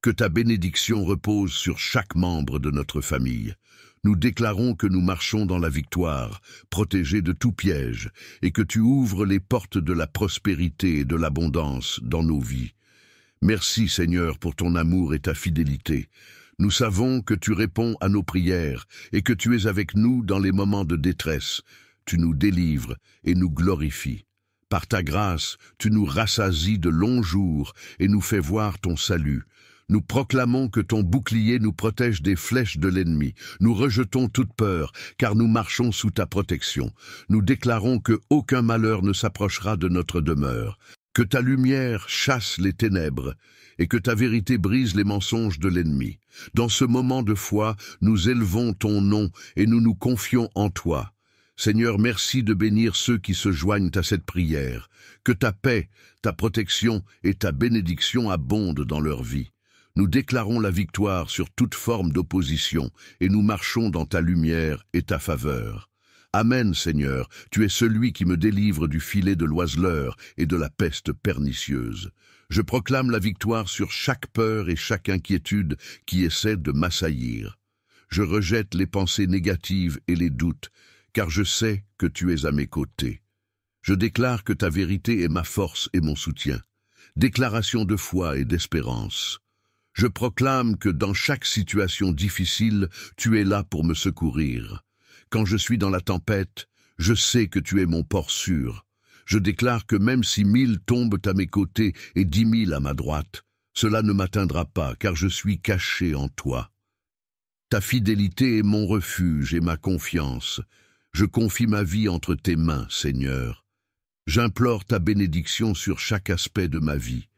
Que ta bénédiction repose sur chaque membre de notre famille. Nous déclarons que nous marchons dans la victoire, protégés de tout piège, et que tu ouvres les portes de la prospérité et de l'abondance dans nos vies. Merci, Seigneur, pour ton amour et ta fidélité. Nous savons que tu réponds à nos prières et que tu es avec nous dans les moments de détresse. Tu nous délivres et nous glorifies. Par ta grâce, tu nous rassasies de longs jours et nous fais voir ton salut. Nous proclamons que ton bouclier nous protège des flèches de l'ennemi. Nous rejetons toute peur, car nous marchons sous ta protection. Nous déclarons que aucun malheur ne s'approchera de notre demeure. Que ta lumière chasse les ténèbres, et que ta vérité brise les mensonges de l'ennemi. Dans ce moment de foi, nous élevons ton nom et nous nous confions en toi. Seigneur, merci de bénir ceux qui se joignent à cette prière. Que ta paix, ta protection et ta bénédiction abondent dans leur vie. Nous déclarons la victoire sur toute forme d'opposition et nous marchons dans ta lumière et ta faveur. Amen, Seigneur, tu es celui qui me délivre du filet de l'oiseleur et de la peste pernicieuse. Je proclame la victoire sur chaque peur et chaque inquiétude qui essaie de m'assaillir. Je rejette les pensées négatives et les doutes, car je sais que tu es à mes côtés. Je déclare que ta vérité est ma force et mon soutien. Déclaration de foi et d'espérance. Je proclame que dans chaque situation difficile, tu es là pour me secourir. Quand je suis dans la tempête, je sais que tu es mon port sûr. Je déclare que même si 1000 tombent à mes côtés et 10 000 à ma droite, cela ne m'atteindra pas, car je suis caché en toi. Ta fidélité est mon refuge et ma confiance. Je confie ma vie entre tes mains, Seigneur. J'implore ta bénédiction sur chaque aspect de ma vie.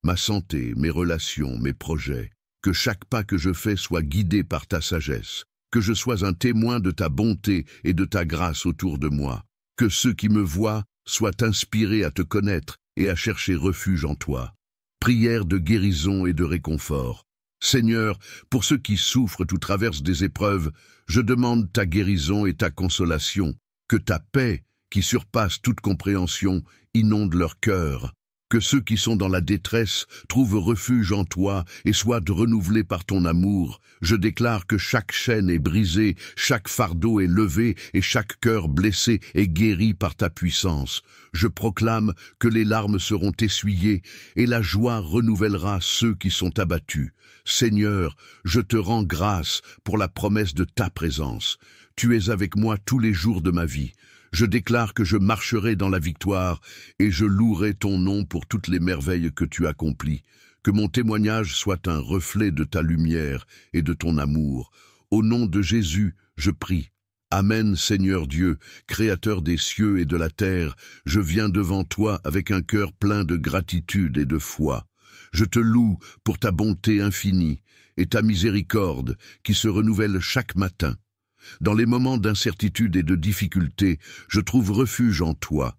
Ma santé, mes relations, mes projets, que chaque pas que je fais soit guidé par ta sagesse, que je sois un témoin de ta bonté et de ta grâce autour de moi, que ceux qui me voient soient inspirés à te connaître et à chercher refuge en toi. Prière de guérison et de réconfort. Seigneur, pour ceux qui souffrent ou traversent des épreuves, je demande ta guérison et ta consolation, que ta paix, qui surpasse toute compréhension, inonde leur cœur. Que ceux qui sont dans la détresse trouvent refuge en toi et soient renouvelés par ton amour. Je déclare que chaque chaîne est brisée, chaque fardeau est levé et chaque cœur blessé est guéri par ta puissance. Je proclame que les larmes seront essuyées et la joie renouvellera ceux qui sont abattus. Seigneur, je te rends grâce pour la promesse de ta présence. Tu es avec moi tous les jours de ma vie. Je déclare que je marcherai dans la victoire et je louerai ton nom pour toutes les merveilles que tu accomplis. Que mon témoignage soit un reflet de ta lumière et de ton amour. Au nom de Jésus, je prie. Amen, Seigneur Dieu, Créateur des cieux et de la terre, je viens devant toi avec un cœur plein de gratitude et de foi. Je te loue pour ta bonté infinie et ta miséricorde qui se renouvelle chaque matin. Dans les moments d'incertitude et de difficulté, je trouve refuge en toi.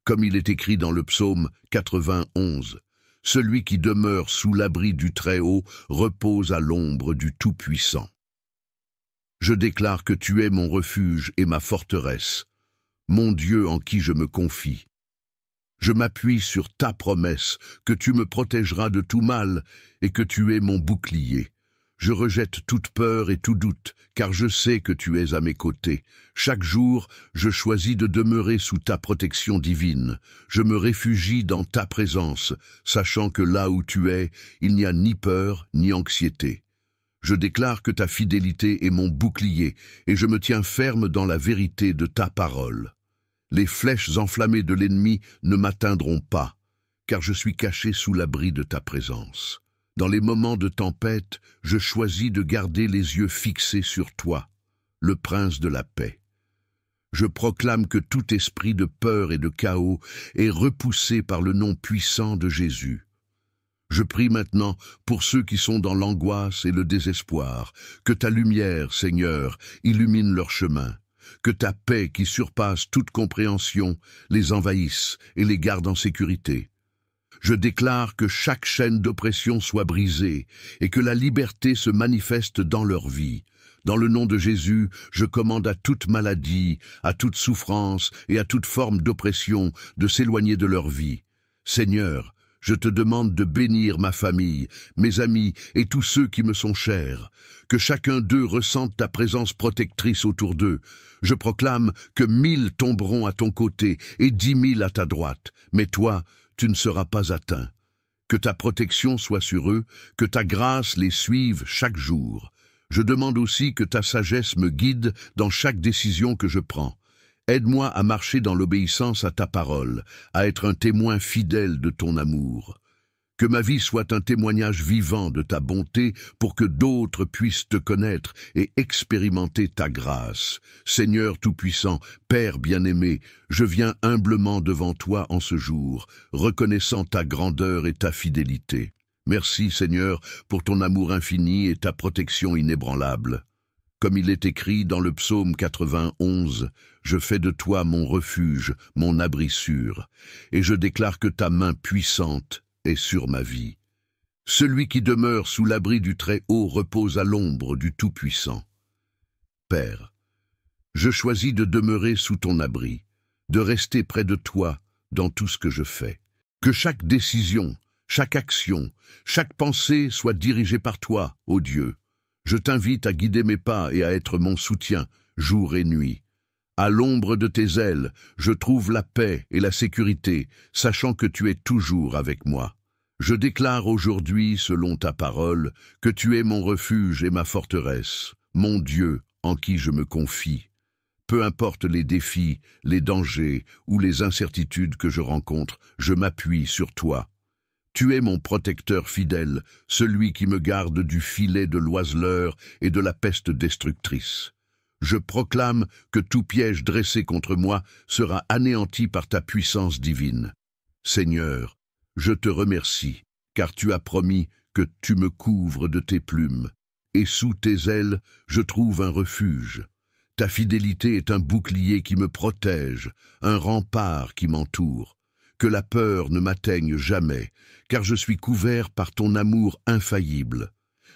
Comme il est écrit dans le psaume 91, « Celui qui demeure sous l'abri du Très-Haut repose à l'ombre du Tout-Puissant. » Je déclare que tu es mon refuge et ma forteresse, mon Dieu en qui je me confie. Je m'appuie sur ta promesse que tu me protégeras de tout mal et que tu es mon bouclier. Je rejette toute peur et tout doute, car je sais que tu es à mes côtés. Chaque jour, je choisis de demeurer sous ta protection divine. Je me réfugie dans ta présence, sachant que là où tu es, il n'y a ni peur ni anxiété. Je déclare que ta fidélité est mon bouclier, et je me tiens ferme dans la vérité de ta parole. Les flèches enflammées de l'ennemi ne m'atteindront pas, car je suis caché sous l'abri de ta présence. Dans les moments de tempête, je choisis de garder les yeux fixés sur toi, le prince de la paix. Je proclame que tout esprit de peur et de chaos est repoussé par le nom puissant de Jésus. Je prie maintenant pour ceux qui sont dans l'angoisse et le désespoir, que ta lumière, Seigneur, illumine leur chemin, que ta paix qui surpasse toute compréhension les envahisse et les garde en sécurité. Je déclare que chaque chaîne d'oppression soit brisée et que la liberté se manifeste dans leur vie. Dans le nom de Jésus, je commande à toute maladie, à toute souffrance et à toute forme d'oppression de s'éloigner de leur vie. Seigneur, je te demande de bénir ma famille, mes amis et tous ceux qui me sont chers. Que chacun d'eux ressente ta présence protectrice autour d'eux. Je proclame que 1000 tomberont à ton côté et 10 000 à ta droite. Mais toi, tu ne seras pas atteint. Que ta protection soit sur eux, que ta grâce les suive chaque jour. Je demande aussi que ta sagesse me guide dans chaque décision que je prends. Aide-moi à marcher dans l'obéissance à ta parole, à être un témoin fidèle de ton amour. Que ma vie soit un témoignage vivant de ta bonté pour que d'autres puissent te connaître et expérimenter ta grâce. Seigneur Tout-Puissant, Père bien-aimé, je viens humblement devant toi en ce jour, reconnaissant ta grandeur et ta fidélité. Merci Seigneur pour ton amour infini et ta protection inébranlable. Comme il est écrit dans le psaume 91, « Je fais de toi mon refuge, mon abri sûr, et je déclare que ta main puissante est sur ma vie. Celui qui demeure sous l'abri du Très-Haut repose à l'ombre du Tout-Puissant. Père, je choisis de demeurer sous ton abri, de rester près de toi dans tout ce que je fais. Que chaque décision, chaque action, chaque pensée soit dirigée par toi, ô Dieu. Je t'invite à guider mes pas et à être mon soutien, jour et nuit. À l'ombre de tes ailes, je trouve la paix et la sécurité, sachant que tu es toujours avec moi. Je déclare aujourd'hui, selon ta parole, que tu es mon refuge et ma forteresse, mon Dieu en qui je me confie. Peu importe les défis, les dangers ou les incertitudes que je rencontre, je m'appuie sur toi. Tu es mon protecteur fidèle, celui qui me garde du filet de l'oiseleur et de la peste destructrice. Je proclame que tout piège dressé contre moi sera anéanti par ta puissance divine. Seigneur, je te remercie, car tu as promis que tu me couvres de tes plumes, et sous tes ailes je trouve un refuge. Ta fidélité est un bouclier qui me protège, un rempart qui m'entoure. Que la peur ne m'atteigne jamais, car je suis couvert par ton amour infaillible.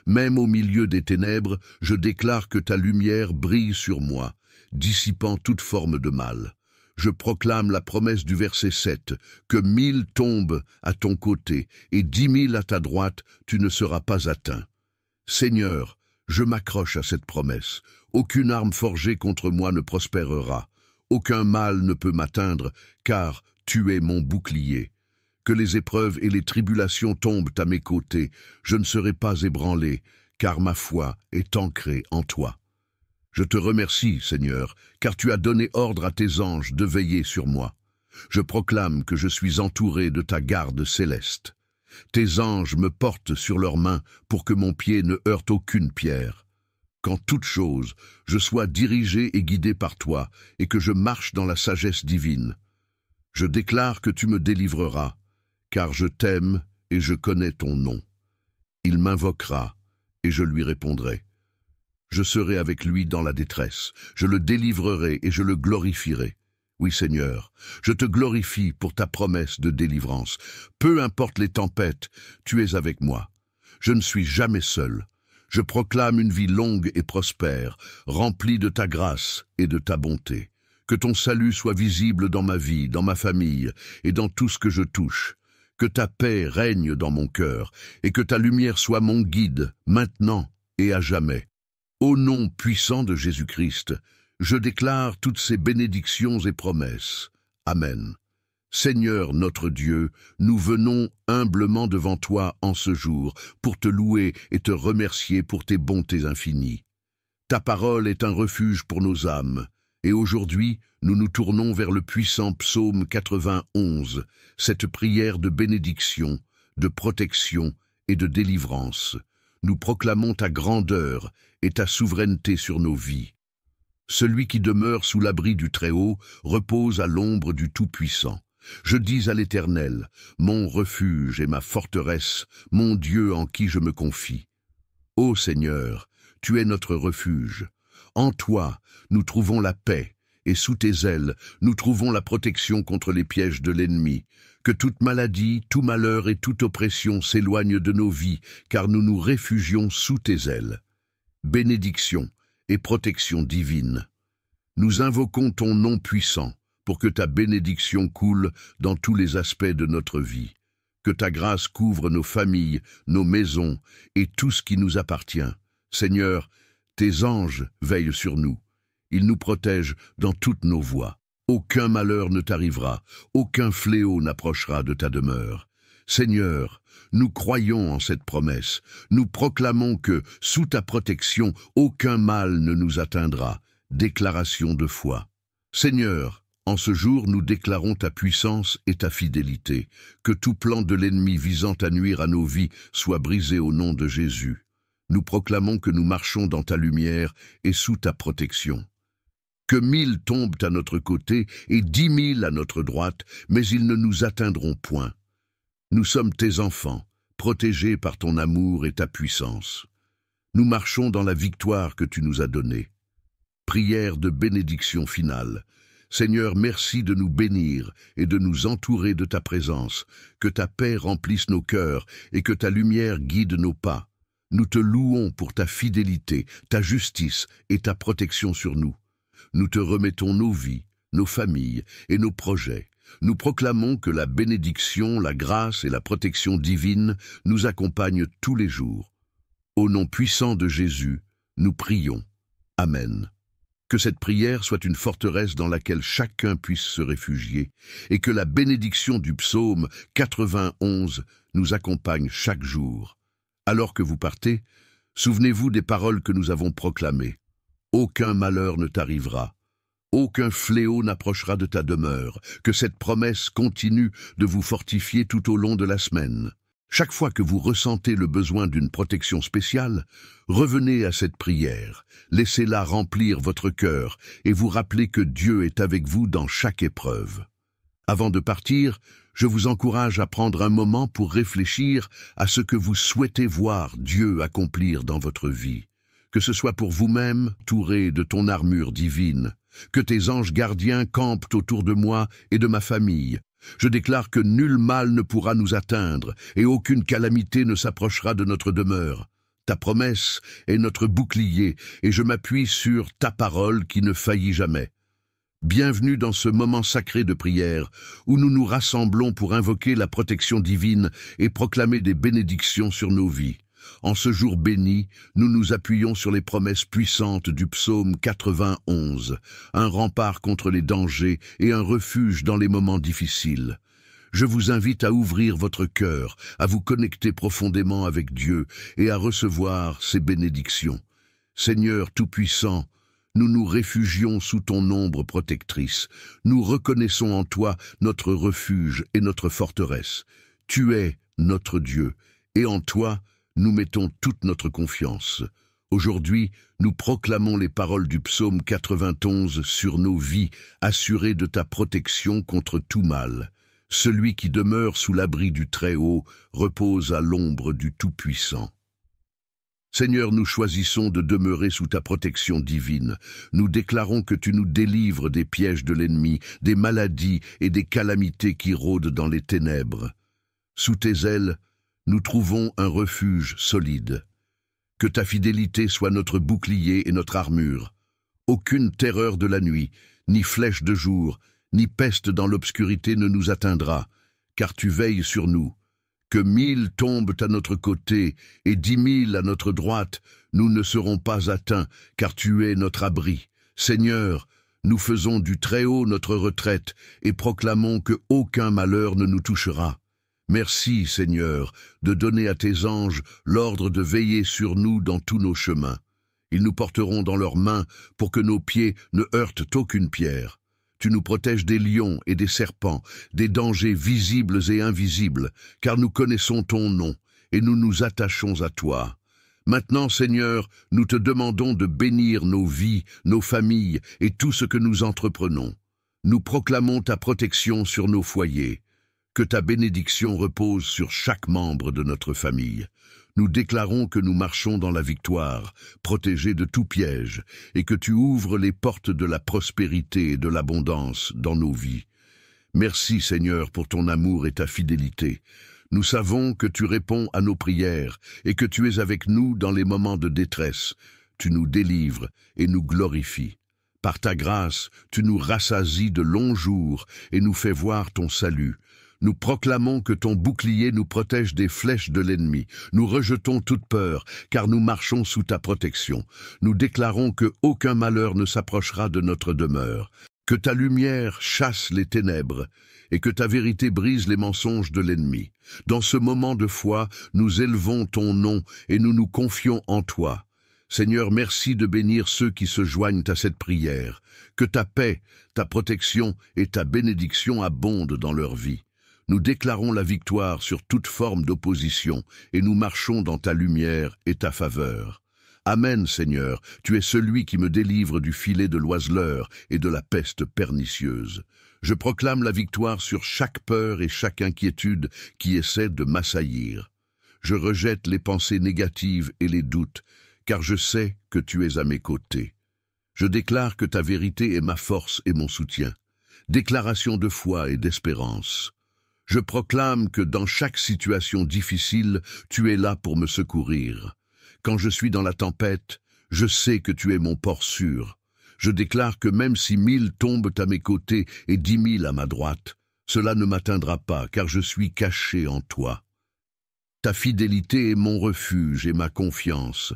Même au milieu des ténèbres, je déclare que ta lumière brille sur moi, dissipant toute forme de mal. Je proclame la promesse du verset 7, que 1000 tombent à ton côté et 10 000 à ta droite, tu ne seras pas atteint. Seigneur, je m'accroche à cette promesse. Aucune arme forgée contre moi ne prospérera. Aucun mal ne peut m'atteindre, car tu es mon bouclier. Que les épreuves et les tribulations tombent à mes côtés, je ne serai pas ébranlé, car ma foi est ancrée en toi. Je te remercie, Seigneur, car tu as donné ordre à tes anges de veiller sur moi. Je proclame que je suis entouré de ta garde céleste. Tes anges me portent sur leurs mains pour que mon pied ne heurte aucune pierre. Qu'en toute chose, je sois dirigé et guidé par toi, et que je marche dans la sagesse divine. Je déclare que tu me délivreras, car je t'aime et je connais ton nom. Il m'invoquera, et je lui répondrai. Je serai avec lui dans la détresse, je le délivrerai et je le glorifierai. Oui, Seigneur, je te glorifie pour ta promesse de délivrance. Peu importe les tempêtes, tu es avec moi. Je ne suis jamais seul. Je proclame une vie longue et prospère, remplie de ta grâce et de ta bonté. Que ton salut soit visible dans ma vie, dans ma famille et dans tout ce que je touche. Que ta paix règne dans mon cœur et que ta lumière soit mon guide, maintenant et à jamais. Au nom puissant de Jésus-Christ, je déclare toutes ces bénédictions et promesses. Amen. Seigneur notre Dieu, nous venons humblement devant toi en ce jour pour te louer et te remercier pour tes bontés infinies. Ta parole est un refuge pour nos âmes, et aujourd'hui nous nous tournons vers le puissant psaume 91, cette prière de bénédiction, de protection et de délivrance. Nous proclamons ta grandeur et ta souveraineté sur nos vies. Celui qui demeure sous l'abri du Très-Haut repose à l'ombre du Tout-Puissant. Je dis à l'Éternel, mon refuge et ma forteresse, mon Dieu en qui je me confie. Ô Seigneur, tu es notre refuge. En toi, nous trouvons la paix, et sous tes ailes, nous trouvons la protection contre les pièges de l'ennemi. Que toute maladie, tout malheur et toute oppression s'éloignent de nos vies, car nous nous réfugions sous tes ailes. Bénédiction et protection divine. Nous invoquons ton nom puissant pour que ta bénédiction coule dans tous les aspects de notre vie. Que ta grâce couvre nos familles, nos maisons et tout ce qui nous appartient. Seigneur, tes anges veillent sur nous. Ils nous protègent dans toutes nos voies. Aucun malheur ne t'arrivera, aucun fléau n'approchera de ta demeure. Seigneur, nous croyons en cette promesse. Nous proclamons que, sous ta protection, aucun mal ne nous atteindra. Déclaration de foi. Seigneur, en ce jour, nous déclarons ta puissance et ta fidélité. Que tout plan de l'ennemi visant à nuire à nos vies soit brisé au nom de Jésus. Nous proclamons que nous marchons dans ta lumière et sous ta protection. Que 1000 tombent à notre côté et 10 000 à notre droite, mais ils ne nous atteindront point. Nous sommes tes enfants, protégés par ton amour et ta puissance. Nous marchons dans la victoire que tu nous as donnée. Prière de bénédiction finale. Seigneur, merci de nous bénir et de nous entourer de ta présence, que ta paix remplisse nos cœurs et que ta lumière guide nos pas. Nous te louons pour ta fidélité, ta justice et ta protection sur nous. Nous te remettons nos vies, nos familles et nos projets. Nous proclamons que la bénédiction, la grâce et la protection divine nous accompagnent tous les jours. Au nom puissant de Jésus, nous prions. Amen. Que cette prière soit une forteresse dans laquelle chacun puisse se réfugier et que la bénédiction du psaume 91 nous accompagne chaque jour. Alors que vous partez, souvenez-vous des paroles que nous avons proclamées. Aucun malheur ne t'arrivera. Aucun fléau n'approchera de ta demeure. Que cette promesse continue de vous fortifier tout au long de la semaine. Chaque fois que vous ressentez le besoin d'une protection spéciale, revenez à cette prière, laissez-la remplir votre cœur et vous rappelez que Dieu est avec vous dans chaque épreuve. Avant de partir, je vous encourage à prendre un moment pour réfléchir à ce que vous souhaitez voir Dieu accomplir dans votre vie. Que ce soit pour vous-même, entouré de ton armure divine, que tes anges gardiens campent autour de moi et de ma famille. Je déclare que nul mal ne pourra nous atteindre et aucune calamité ne s'approchera de notre demeure. Ta promesse est notre bouclier et je m'appuie sur ta parole qui ne faillit jamais. Bienvenue dans ce moment sacré de prière où nous nous rassemblons pour invoquer la protection divine et proclamer des bénédictions sur nos vies. En ce jour béni, nous nous appuyons sur les promesses puissantes du psaume 91, un rempart contre les dangers et un refuge dans les moments difficiles. Je vous invite à ouvrir votre cœur, à vous connecter profondément avec Dieu et à recevoir ses bénédictions. Seigneur Tout-Puissant, nous nous réfugions sous ton ombre protectrice. Nous reconnaissons en toi notre refuge et notre forteresse. Tu es notre Dieu, et en toi, nous mettons toute notre confiance. Aujourd'hui, nous proclamons les paroles du psaume 91 sur nos vies, assurés de ta protection contre tout mal. Celui qui demeure sous l'abri du Très-Haut repose à l'ombre du Tout-Puissant. Seigneur, nous choisissons de demeurer sous ta protection divine. Nous déclarons que tu nous délivres des pièges de l'ennemi, des maladies et des calamités qui rôdent dans les ténèbres. Sous tes ailes, nous trouvons un refuge solide. Que ta fidélité soit notre bouclier et notre armure. Aucune terreur de la nuit, ni flèche de jour, ni peste dans l'obscurité ne nous atteindra, car tu veilles sur nous. Que 1000 tombent à notre côté et 10 000 à notre droite, nous ne serons pas atteints, car tu es notre abri. Seigneur, nous faisons du Très-Haut notre retraite et proclamons que aucun malheur ne nous touchera. Merci, Seigneur, de donner à tes anges l'ordre de veiller sur nous dans tous nos chemins. Ils nous porteront dans leurs mains pour que nos pieds ne heurtent aucune pierre. Tu nous protèges des lions et des serpents, des dangers visibles et invisibles, car nous connaissons ton nom et nous nous attachons à toi. Maintenant, Seigneur, nous te demandons de bénir nos vies, nos familles et tout ce que nous entreprenons. Nous proclamons ta protection sur nos foyers. Que ta bénédiction repose sur chaque membre de notre famille. Nous déclarons que nous marchons dans la victoire, protégés de tout piège, et que tu ouvres les portes de la prospérité et de l'abondance dans nos vies. Merci, Seigneur, pour ton amour et ta fidélité. Nous savons que tu réponds à nos prières et que tu es avec nous dans les moments de détresse. Tu nous délivres et nous glorifies. Par ta grâce, tu nous rassasies de longs jours et nous fais voir ton salut. Nous proclamons que ton bouclier nous protège des flèches de l'ennemi. Nous rejetons toute peur, car nous marchons sous ta protection. Nous déclarons que aucun malheur ne s'approchera de notre demeure. Que ta lumière chasse les ténèbres, et que ta vérité brise les mensonges de l'ennemi. Dans ce moment de foi, nous élevons ton nom et nous nous confions en toi. Seigneur, merci de bénir ceux qui se joignent à cette prière. Que ta paix, ta protection et ta bénédiction abondent dans leur vie. Nous déclarons la victoire sur toute forme d'opposition et nous marchons dans ta lumière et ta faveur. Amen, Seigneur, tu es celui qui me délivre du filet de l'oiseleur et de la peste pernicieuse. Je proclame la victoire sur chaque peur et chaque inquiétude qui essaie de m'assaillir. Je rejette les pensées négatives et les doutes, car je sais que tu es à mes côtés. Je déclare que ta vérité est ma force et mon soutien. Déclaration de foi et d'espérance. Je proclame que dans chaque situation difficile, tu es là pour me secourir. Quand je suis dans la tempête, je sais que tu es mon port sûr. Je déclare que même si 1000 tombent à mes côtés et 10 000 à ma droite, cela ne m'atteindra pas, car je suis caché en toi. Ta fidélité est mon refuge et ma confiance.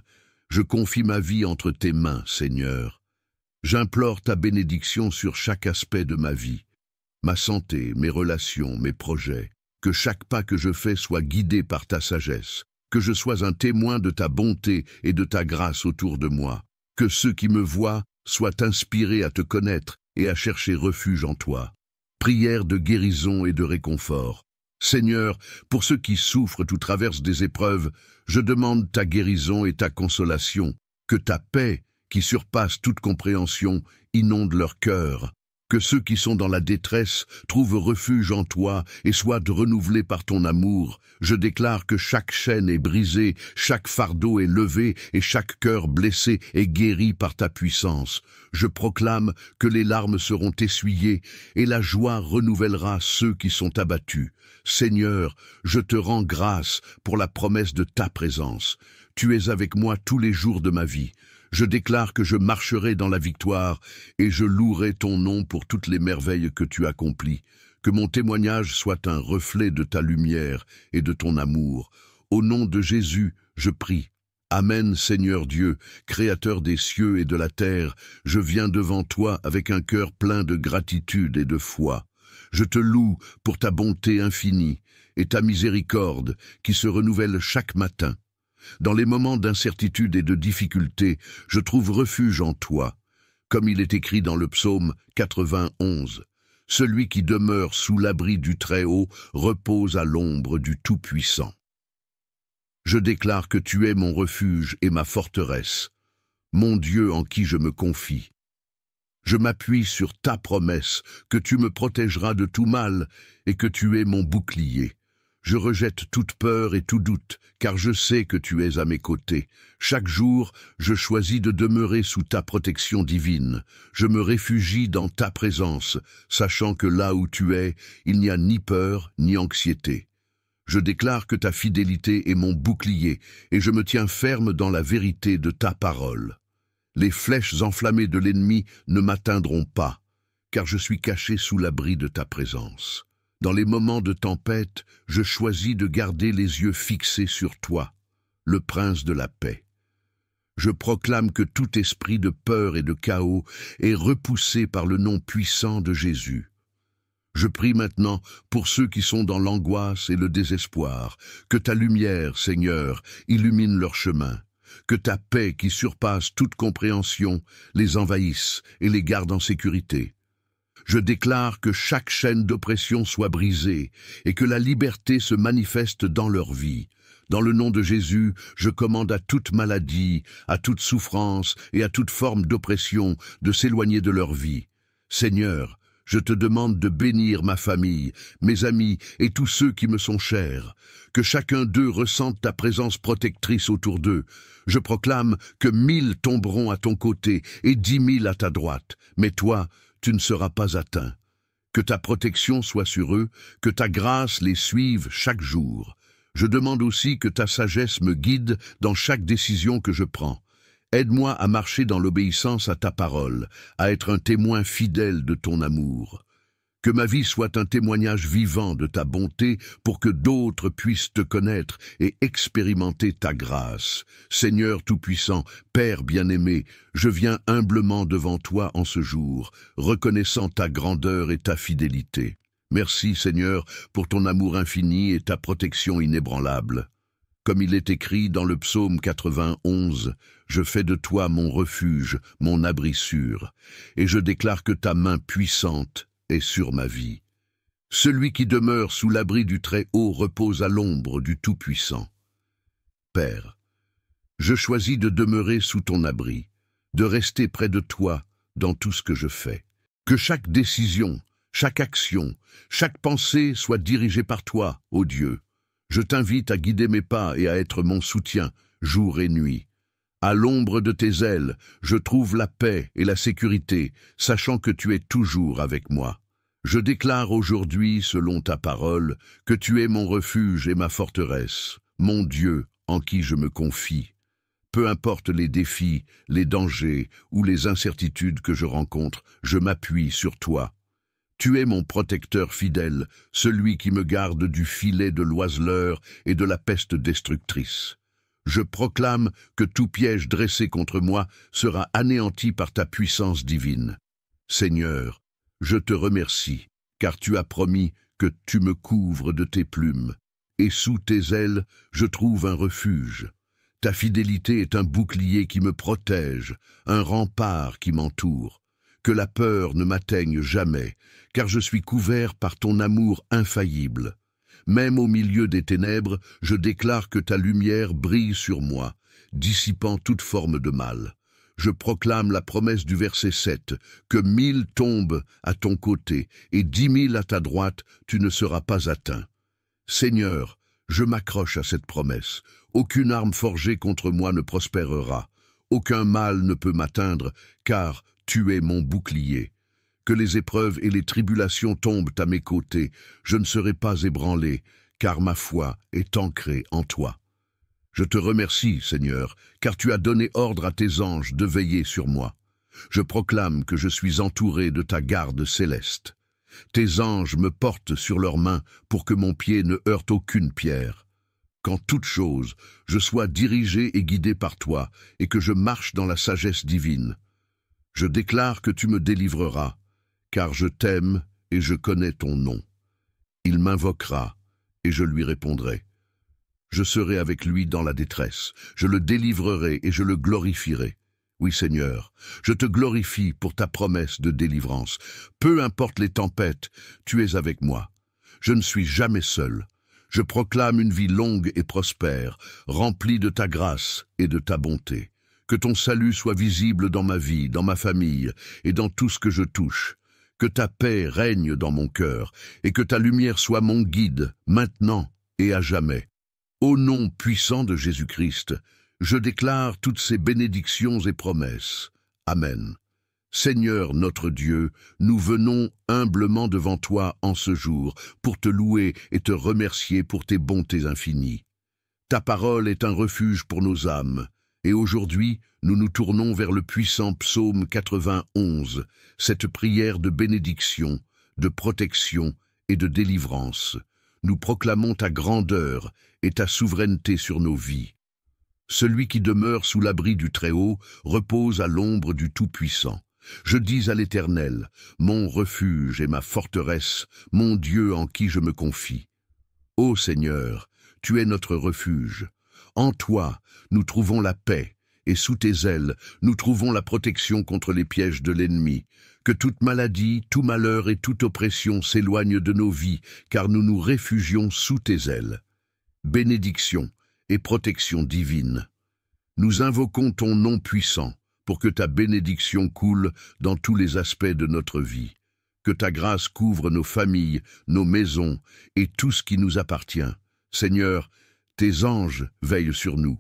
Je confie ma vie entre tes mains, Seigneur. J'implore ta bénédiction sur chaque aspect de ma vie, ma santé, mes relations, mes projets. Que chaque pas que je fais soit guidé par ta sagesse, que je sois un témoin de ta bonté et de ta grâce autour de moi, que ceux qui me voient soient inspirés à te connaître et à chercher refuge en toi. Prière de guérison et de réconfort. Seigneur, pour ceux qui souffrent ou traversent des épreuves, je demande ta guérison et ta consolation, que ta paix, qui surpasse toute compréhension, inonde leur cœur. Que ceux qui sont dans la détresse trouvent refuge en toi et soient renouvelés par ton amour. Je déclare que chaque chaîne est brisée, chaque fardeau est levé et chaque cœur blessé est guéri par ta puissance. Je proclame que les larmes seront essuyées et la joie renouvellera ceux qui sont abattus. Seigneur, je te rends grâce pour la promesse de ta présence. Tu es avec moi tous les jours de ma vie. Je déclare que je marcherai dans la victoire et je louerai ton nom pour toutes les merveilles que tu accomplis. Que mon témoignage soit un reflet de ta lumière et de ton amour. Au nom de Jésus, je prie. Amen, Seigneur Dieu, Créateur des cieux et de la terre, je viens devant toi avec un cœur plein de gratitude et de foi. Je te loue pour ta bonté infinie et ta miséricorde qui se renouvelle chaque matin. Dans les moments d'incertitude et de difficulté, je trouve refuge en toi. Comme il est écrit dans le psaume 91, « Celui qui demeure sous l'abri du Très-Haut repose à l'ombre du Tout-Puissant. » Je déclare que tu es mon refuge et ma forteresse, mon Dieu en qui je me confie. Je m'appuie sur ta promesse que tu me protégeras de tout mal et que tu es mon bouclier. Je rejette toute peur et tout doute, car je sais que tu es à mes côtés. Chaque jour, je choisis de demeurer sous ta protection divine. Je me réfugie dans ta présence, sachant que là où tu es, il n'y a ni peur ni anxiété. Je déclare que ta fidélité est mon bouclier, et je me tiens ferme dans la vérité de ta parole. Les flèches enflammées de l'ennemi ne m'atteindront pas, car je suis caché sous l'abri de ta présence. Dans les moments de tempête, je choisis de garder les yeux fixés sur toi, le prince de la paix. Je proclame que tout esprit de peur et de chaos est repoussé par le nom puissant de Jésus. Je prie maintenant pour ceux qui sont dans l'angoisse et le désespoir, que ta lumière, Seigneur, illumine leur chemin, que ta paix qui surpasse toute compréhension les envahisse et les garde en sécurité. Je déclare que chaque chaîne d'oppression soit brisée et que la liberté se manifeste dans leur vie. Dans le nom de Jésus, je commande à toute maladie, à toute souffrance et à toute forme d'oppression de s'éloigner de leur vie. Seigneur, je te demande de bénir ma famille, mes amis et tous ceux qui me sont chers. Que chacun d'eux ressente ta présence protectrice autour d'eux. Je proclame que 1000 tomberont à ton côté et 10 000 à ta droite. Mais toi, tu ne seras pas atteint. Que ta protection soit sur eux, que ta grâce les suive chaque jour. Je demande aussi que ta sagesse me guide dans chaque décision que je prends. Aide-moi à marcher dans l'obéissance à ta parole, à être un témoin fidèle de ton amour. Que ma vie soit un témoignage vivant de ta bonté pour que d'autres puissent te connaître et expérimenter ta grâce. Seigneur Tout-Puissant, Père bien-aimé, je viens humblement devant toi en ce jour, reconnaissant ta grandeur et ta fidélité. Merci, Seigneur, pour ton amour infini et ta protection inébranlable. Comme il est écrit dans le psaume 91, « Je fais de toi mon refuge, mon abri sûr, et je déclare que ta main puissante est sur ma vie. Celui qui demeure sous l'abri du Très-Haut repose à l'ombre du Tout-Puissant. Père, je choisis de demeurer sous ton abri, de rester près de toi dans tout ce que je fais. Que chaque décision, chaque action, chaque pensée soit dirigée par toi, ô Dieu. Je t'invite à guider mes pas et à être mon soutien, jour et nuit. À l'ombre de tes ailes, je trouve la paix et la sécurité, sachant que tu es toujours avec moi. Je déclare aujourd'hui, selon ta parole, que tu es mon refuge et ma forteresse, mon Dieu en qui je me confie. Peu importe les défis, les dangers ou les incertitudes que je rencontre, je m'appuie sur toi. Tu es mon protecteur fidèle, celui qui me garde du filet de l'oiseleur et de la peste destructrice. Je proclame que tout piège dressé contre moi sera anéanti par ta puissance divine. Seigneur, je te remercie, car tu as promis que tu me couvres de tes plumes, et sous tes ailes, je trouve un refuge. Ta fidélité est un bouclier qui me protège, un rempart qui m'entoure. Que la peur ne m'atteigne jamais, car je suis couvert par ton amour infaillible. Même au milieu des ténèbres, je déclare que ta lumière brille sur moi, dissipant toute forme de mal. Je proclame la promesse du verset 7, que 1000 tombent à ton côté et 10 000 à ta droite, tu ne seras pas atteint. Seigneur, je m'accroche à cette promesse. Aucune arme forgée contre moi ne prospérera. Aucun mal ne peut m'atteindre, car tu es mon bouclier. Que les épreuves et les tribulations tombent à mes côtés, je ne serai pas ébranlé, car ma foi est ancrée en toi. Je te remercie, Seigneur, car tu as donné ordre à tes anges de veiller sur moi. Je proclame que je suis entouré de ta garde céleste. Tes anges me portent sur leurs mains pour que mon pied ne heurte aucune pierre. Qu'en toute chose, je sois dirigé et guidé par toi, et que je marche dans la sagesse divine. Je déclare que tu me délivreras, car je t'aime et je connais ton nom. Il m'invoquera, et je lui répondrai. Je serai avec lui dans la détresse, je le délivrerai et je le glorifierai. Oui, Seigneur, je te glorifie pour ta promesse de délivrance. Peu importe les tempêtes, tu es avec moi. Je ne suis jamais seul. Je proclame une vie longue et prospère, remplie de ta grâce et de ta bonté. Que ton salut soit visible dans ma vie, dans ma famille et dans tout ce que je touche. Que ta paix règne dans mon cœur et que ta lumière soit mon guide, maintenant et à jamais. Au nom puissant de Jésus-Christ, je déclare toutes ces bénédictions et promesses. Amen. Seigneur notre Dieu, nous venons humblement devant toi en ce jour pour te louer et te remercier pour tes bontés infinies. Ta parole est un refuge pour nos âmes, et aujourd'hui, nous nous tournons vers le puissant psaume 91, cette prière de bénédiction, de protection et de délivrance. Nous proclamons ta grandeur et ta souveraineté sur nos vies. Celui qui demeure sous l'abri du Très-Haut repose à l'ombre du Tout-Puissant. Je dis à l'Éternel, mon refuge et ma forteresse, mon Dieu en qui je me confie. Ô Seigneur, tu es notre refuge. En toi, nous trouvons la paix, et sous tes ailes, nous trouvons la protection contre les pièges de l'ennemi. Que toute maladie, tout malheur et toute oppression s'éloignent de nos vies, car nous nous réfugions sous tes ailes. Bénédiction et protection divine. Nous invoquons ton nom puissant, pour que ta bénédiction coule dans tous les aspects de notre vie. Que ta grâce couvre nos familles, nos maisons et tout ce qui nous appartient. Seigneur, tes anges veillent sur nous.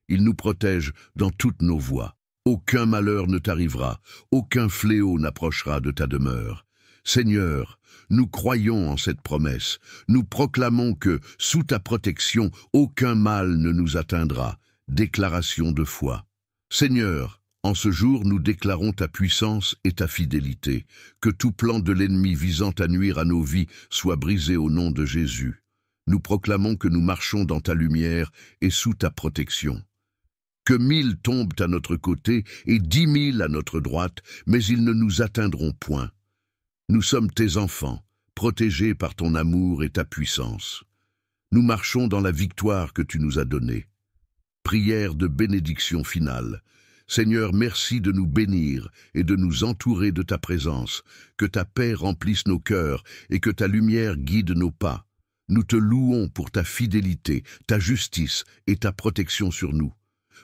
Ils nous protègent dans toutes nos voies. Aucun malheur ne t'arrivera, aucun fléau n'approchera de ta demeure. Seigneur, nous croyons en cette promesse. Nous proclamons que, sous ta protection, aucun mal ne nous atteindra. Déclaration de foi. Seigneur, en ce jour, nous déclarons ta puissance et ta fidélité. Que tout plan de l'ennemi visant à nuire à nos vies soit brisé au nom de Jésus. Nous proclamons que nous marchons dans ta lumière et sous ta protection. Que 1000 tombent à notre côté et 10 000 à notre droite, mais ils ne nous atteindront point. Nous sommes tes enfants, protégés par ton amour et ta puissance. Nous marchons dans la victoire que tu nous as donnée. Prière de bénédiction finale. Seigneur, merci de nous bénir et de nous entourer de ta présence, que ta paix remplisse nos cœurs et que ta lumière guide nos pas. Nous te louons pour ta fidélité, ta justice et ta protection sur nous.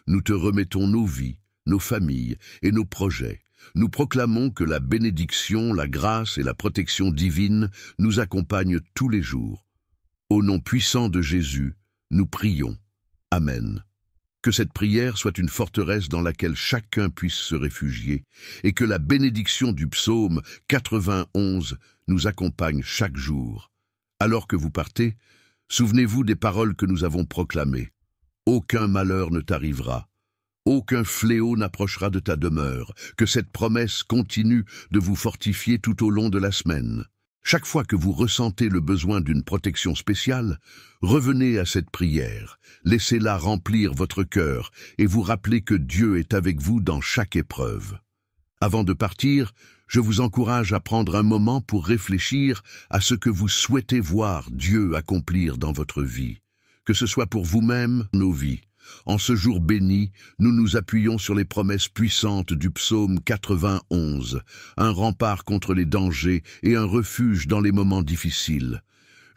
Nous te remettons nos vies, nos familles et nos projets. Nous proclamons que la bénédiction, la grâce et la protection divine nous accompagnent tous les jours. Au nom puissant de Jésus, nous prions. Amen. Que cette prière soit une forteresse dans laquelle chacun puisse se réfugier, et que la bénédiction du psaume 91 nous accompagne chaque jour. Alors que vous partez, souvenez-vous des paroles que nous avons proclamées. Aucun malheur ne t'arrivera. Aucun fléau n'approchera de ta demeure. Que cette promesse continue de vous fortifier tout au long de la semaine. Chaque fois que vous ressentez le besoin d'une protection spéciale, revenez à cette prière, laissez-la remplir votre cœur et vous rappelez que Dieu est avec vous dans chaque épreuve. Avant de partir, je vous encourage à prendre un moment pour réfléchir à ce que vous souhaitez voir Dieu accomplir dans votre vie, que ce soit pour vous-même, nos vies. En ce jour béni, nous nous appuyons sur les promesses puissantes du psaume 91, un rempart contre les dangers et un refuge dans les moments difficiles.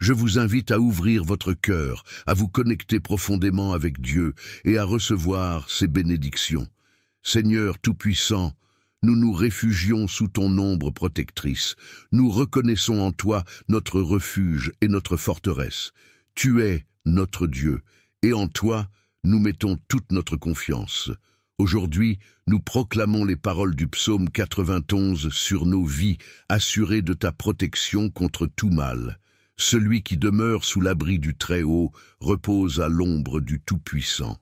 Je vous invite à ouvrir votre cœur, à vous connecter profondément avec Dieu et à recevoir ses bénédictions. Seigneur Tout-Puissant, nous nous réfugions sous ton ombre protectrice. Nous reconnaissons en toi notre refuge et notre forteresse. Tu es notre Dieu, et en toi, nous mettons toute notre confiance. Aujourd'hui, nous proclamons les paroles du psaume 91 sur nos vies, assurés de ta protection contre tout mal. Celui qui demeure sous l'abri du Très-Haut repose à l'ombre du Tout-Puissant.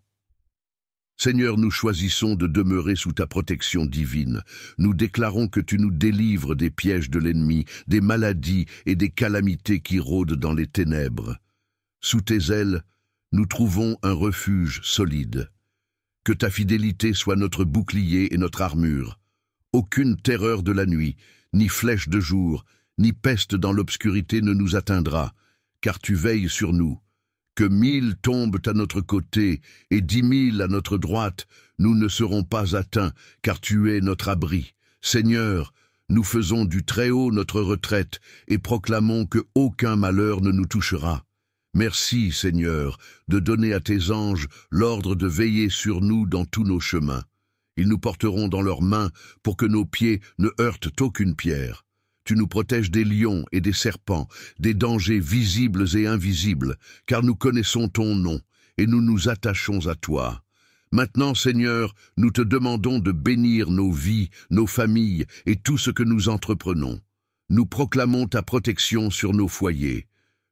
Seigneur, nous choisissons de demeurer sous ta protection divine. Nous déclarons que tu nous délivres des pièges de l'ennemi, des maladies et des calamités qui rôdent dans les ténèbres. Sous tes ailes, nous trouvons un refuge solide. Que ta fidélité soit notre bouclier et notre armure. Aucune terreur de la nuit, ni flèche de jour, ni peste dans l'obscurité ne nous atteindra, car tu veilles sur nous. Que 1000 tombent à notre côté et 10 000 à notre droite, nous ne serons pas atteints, car tu es notre abri. Seigneur, nous faisons du Très-Haut notre retraite et proclamons que aucun malheur ne nous touchera. Merci, Seigneur, de donner à tes anges l'ordre de veiller sur nous dans tous nos chemins. Ils nous porteront dans leurs mains pour que nos pieds ne heurtent aucune pierre. Tu nous protèges des lions et des serpents, des dangers visibles et invisibles, car nous connaissons ton nom et nous nous attachons à toi. Maintenant, Seigneur, nous te demandons de bénir nos vies, nos familles et tout ce que nous entreprenons. Nous proclamons ta protection sur nos foyers.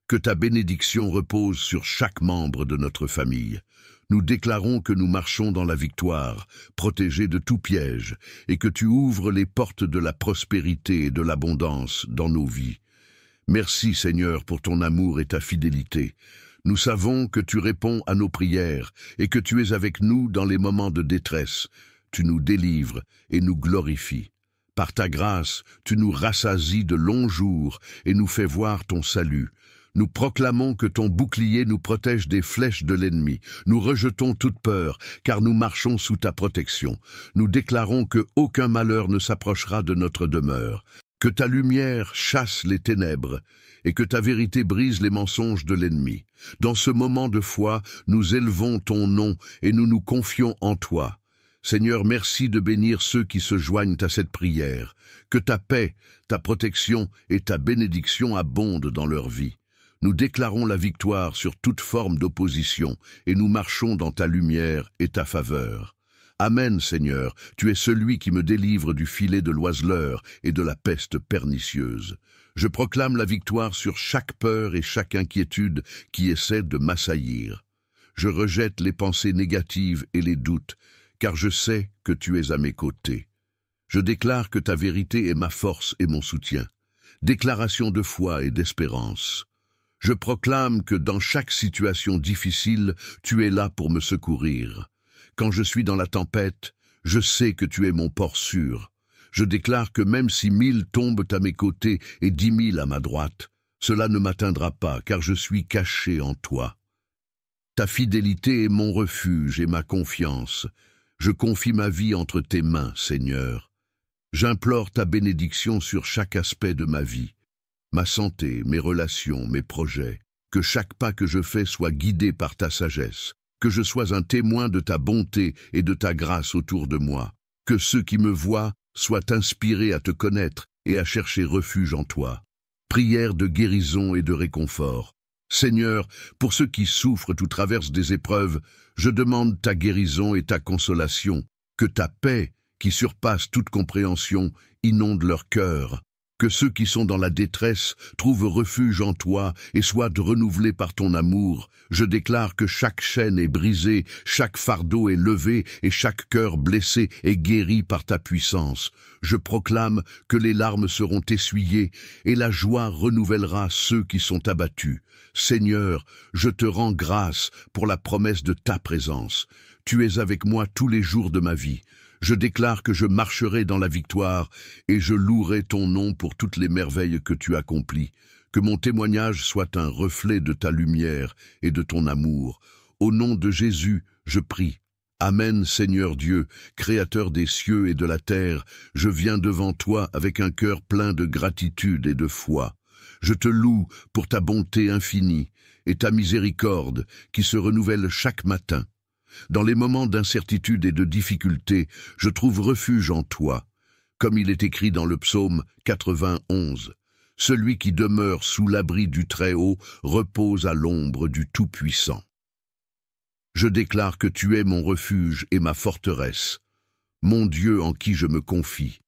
Que ta bénédiction repose sur chaque membre de notre famille. Nous déclarons que nous marchons dans la victoire, protégés de tout piège, et que tu ouvres les portes de la prospérité et de l'abondance dans nos vies. Merci, Seigneur, pour ton amour et ta fidélité. Nous savons que tu réponds à nos prières et que tu es avec nous dans les moments de détresse. Tu nous délivres et nous glorifies. Par ta grâce, tu nous rassasies de longs jours et nous fais voir ton salut. Nous proclamons que ton bouclier nous protège des flèches de l'ennemi. Nous rejetons toute peur, car nous marchons sous ta protection. Nous déclarons que aucun malheur ne s'approchera de notre demeure. Que ta lumière chasse les ténèbres, et que ta vérité brise les mensonges de l'ennemi. Dans ce moment de foi, nous élevons ton nom, et nous nous confions en toi. Seigneur, merci de bénir ceux qui se joignent à cette prière. Que ta paix, ta protection et ta bénédiction abondent dans leur vie. Nous déclarons la victoire sur toute forme d'opposition et nous marchons dans ta lumière et ta faveur. Amen, Seigneur, tu es celui qui me délivre du filet de l'oiseleur et de la peste pernicieuse. Je proclame la victoire sur chaque peur et chaque inquiétude qui essaie de m'assaillir. Je rejette les pensées négatives et les doutes, car je sais que tu es à mes côtés. Je déclare que ta vérité est ma force et mon soutien. Déclaration de foi et d'espérance. Je proclame que dans chaque situation difficile, tu es là pour me secourir. Quand je suis dans la tempête, je sais que tu es mon port sûr. Je déclare que même si 1000 tombent à mes côtés et 10 000 à ma droite, cela ne m'atteindra pas, car je suis caché en toi. Ta fidélité est mon refuge et ma confiance. Je confie ma vie entre tes mains, Seigneur. J'implore ta bénédiction sur chaque aspect de ma vie. Ma santé, mes relations, mes projets, que chaque pas que je fais soit guidé par ta sagesse, que je sois un témoin de ta bonté et de ta grâce autour de moi, que ceux qui me voient soient inspirés à te connaître et à chercher refuge en toi. Prière de guérison et de réconfort. Seigneur, pour ceux qui souffrent ou traversent des épreuves, je demande ta guérison et ta consolation, que ta paix, qui surpasse toute compréhension, inonde leur cœur. Que ceux qui sont dans la détresse trouvent refuge en toi et soient renouvelés par ton amour. Je déclare que chaque chaîne est brisée, chaque fardeau est levé et chaque cœur blessé est guéri par ta puissance. Je proclame que les larmes seront essuyées et la joie renouvellera ceux qui sont abattus. Seigneur, je te rends grâce pour la promesse de ta présence. Tu es avec moi tous les jours de ma vie. Je déclare que je marcherai dans la victoire et je louerai ton nom pour toutes les merveilles que tu accomplis. Que mon témoignage soit un reflet de ta lumière et de ton amour. Au nom de Jésus, je prie. Amen, Seigneur Dieu, Créateur des cieux et de la terre, je viens devant toi avec un cœur plein de gratitude et de foi. Je te loue pour ta bonté infinie et ta miséricorde qui se renouvelle chaque matin. Dans les moments d'incertitude et de difficulté, je trouve refuge en toi. Comme il est écrit dans le psaume 91, « Celui qui demeure sous l'abri du Très-Haut repose à l'ombre du Tout-Puissant. » Je déclare que tu es mon refuge et ma forteresse, mon Dieu en qui je me confie.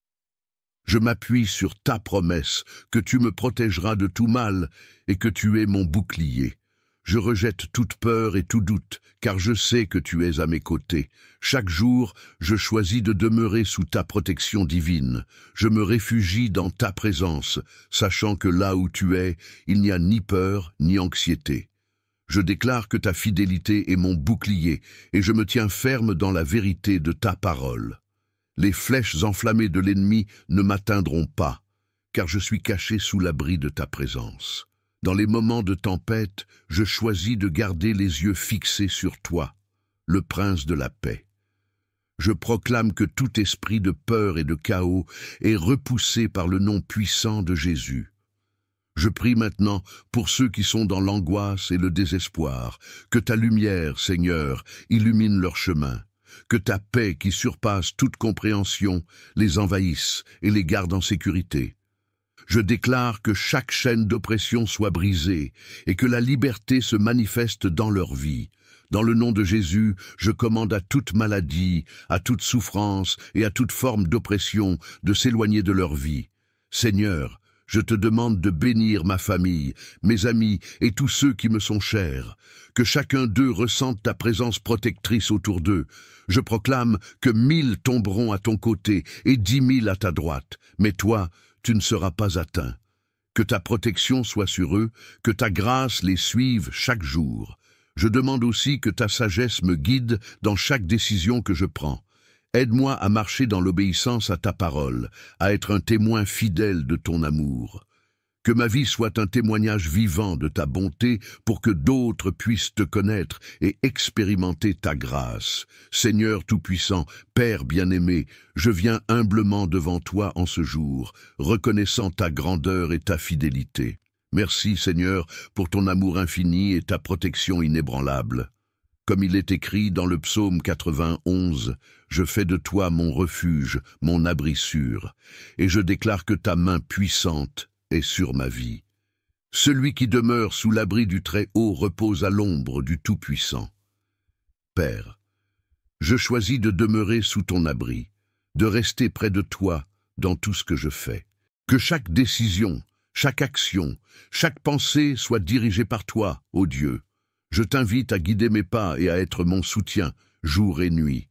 Je m'appuie sur ta promesse que tu me protégeras de tout mal et que tu es mon bouclier. Je rejette toute peur et tout doute, car je sais que tu es à mes côtés. Chaque jour, je choisis de demeurer sous ta protection divine. Je me réfugie dans ta présence, sachant que là où tu es, il n'y a ni peur ni anxiété. Je déclare que ta fidélité est mon bouclier, et je me tiens ferme dans la vérité de ta parole. Les flèches enflammées de l'ennemi ne m'atteindront pas, car je suis caché sous l'abri de ta présence. Dans les moments de tempête, je choisis de garder les yeux fixés sur toi, le prince de la paix. Je proclame que tout esprit de peur et de chaos est repoussé par le nom puissant de Jésus. Je prie maintenant pour ceux qui sont dans l'angoisse et le désespoir, que ta lumière, Seigneur, illumine leur chemin, que ta paix qui surpasse toute compréhension les envahisse et les garde en sécurité. Je déclare que chaque chaîne d'oppression soit brisée et que la liberté se manifeste dans leur vie. Dans le nom de Jésus, je commande à toute maladie, à toute souffrance et à toute forme d'oppression de s'éloigner de leur vie. Seigneur, je te demande de bénir ma famille, mes amis et tous ceux qui me sont chers. Que chacun d'eux ressente ta présence protectrice autour d'eux. Je proclame que 1000 tomberont à ton côté et 10 000 à ta droite. Mais toi, tu ne seras pas atteint. Que ta protection soit sur eux, que ta grâce les suive chaque jour. Je demande aussi que ta sagesse me guide dans chaque décision que je prends. Aide-moi à marcher dans l'obéissance à ta parole, à être un témoin fidèle de ton amour. Que ma vie soit un témoignage vivant de ta bonté pour que d'autres puissent te connaître et expérimenter ta grâce. Seigneur Tout-Puissant, Père bien-aimé, je viens humblement devant toi en ce jour, reconnaissant ta grandeur et ta fidélité. Merci Seigneur pour ton amour infini et ta protection inébranlable. Comme il est écrit dans le psaume 91, « Je fais de toi mon refuge, mon abri sûr, et je déclare que ta main puissante est sur ma vie. Celui qui demeure sous l'abri du Très-Haut repose à l'ombre du Tout-Puissant. Père, je choisis de demeurer sous ton abri, de rester près de toi dans tout ce que je fais. Que chaque décision, chaque action, chaque pensée soit dirigée par toi, ô Dieu. Je t'invite à guider mes pas et à être mon soutien, jour et nuit.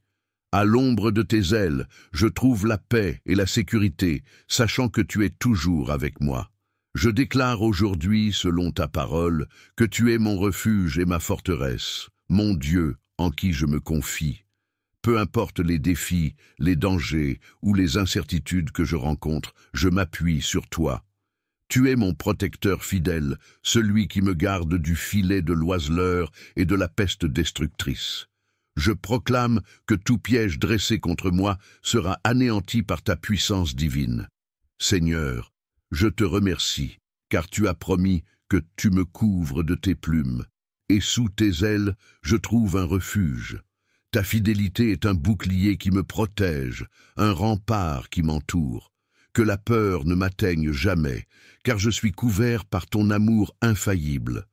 À l'ombre de tes ailes, je trouve la paix et la sécurité, sachant que tu es toujours avec moi. Je déclare aujourd'hui, selon ta parole, que tu es mon refuge et ma forteresse, mon Dieu en qui je me confie. Peu importe les défis, les dangers ou les incertitudes que je rencontre, je m'appuie sur toi. Tu es mon protecteur fidèle, celui qui me garde du filet de l'oiseleur et de la peste destructrice. Je proclame que tout piège dressé contre moi sera anéanti par ta puissance divine. Seigneur, je te remercie, car tu as promis que tu me couvres de tes plumes, et sous tes ailes je trouve un refuge. Ta fidélité est un bouclier qui me protège, un rempart qui m'entoure. Que la peur ne m'atteigne jamais, car je suis couvert par ton amour infaillible.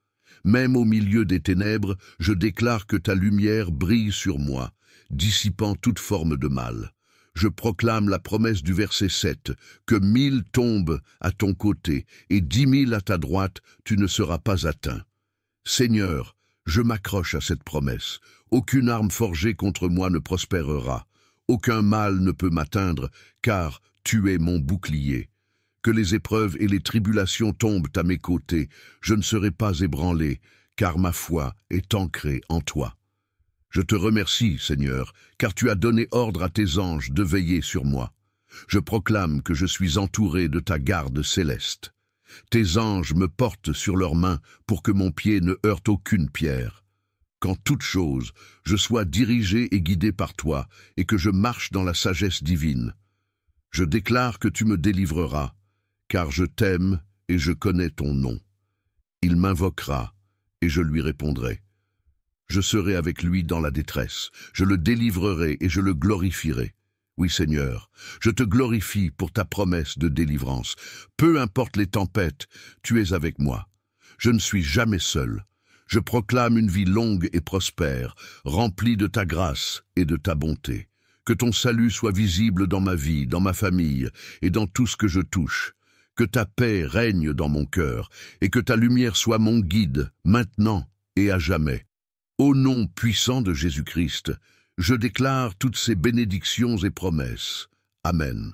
Même au milieu des ténèbres, je déclare que ta lumière brille sur moi, dissipant toute forme de mal. Je proclame la promesse du verset 7, que 1000 tombent à ton côté et 10 000 à ta droite, tu ne seras pas atteint. Seigneur, je m'accroche à cette promesse. Aucune arme forgée contre moi ne prospérera. Aucun mal ne peut m'atteindre, car tu es mon bouclier. Que les épreuves et les tribulations tombent à mes côtés, je ne serai pas ébranlé, car ma foi est ancrée en toi. Je te remercie, Seigneur, car tu as donné ordre à tes anges de veiller sur moi. Je proclame que je suis entouré de ta garde céleste. Tes anges me portent sur leurs mains pour que mon pied ne heurte aucune pierre. Qu'en toute chose, je sois dirigé et guidé par toi, et que je marche dans la sagesse divine. Je déclare que tu me délivreras, car je t'aime et je connais ton nom. Il m'invoquera, et je lui répondrai. Je serai avec lui dans la détresse, je le délivrerai et je le glorifierai. Oui, Seigneur, je te glorifie pour ta promesse de délivrance. Peu importe les tempêtes, tu es avec moi. Je ne suis jamais seul. Je proclame une vie longue et prospère, remplie de ta grâce et de ta bonté. Que ton salut soit visible dans ma vie, dans ma famille et dans tout ce que je touche. Que ta paix règne dans mon cœur et que ta lumière soit mon guide, maintenant et à jamais. Au nom puissant de Jésus-Christ, je déclare toutes ces bénédictions et promesses. Amen.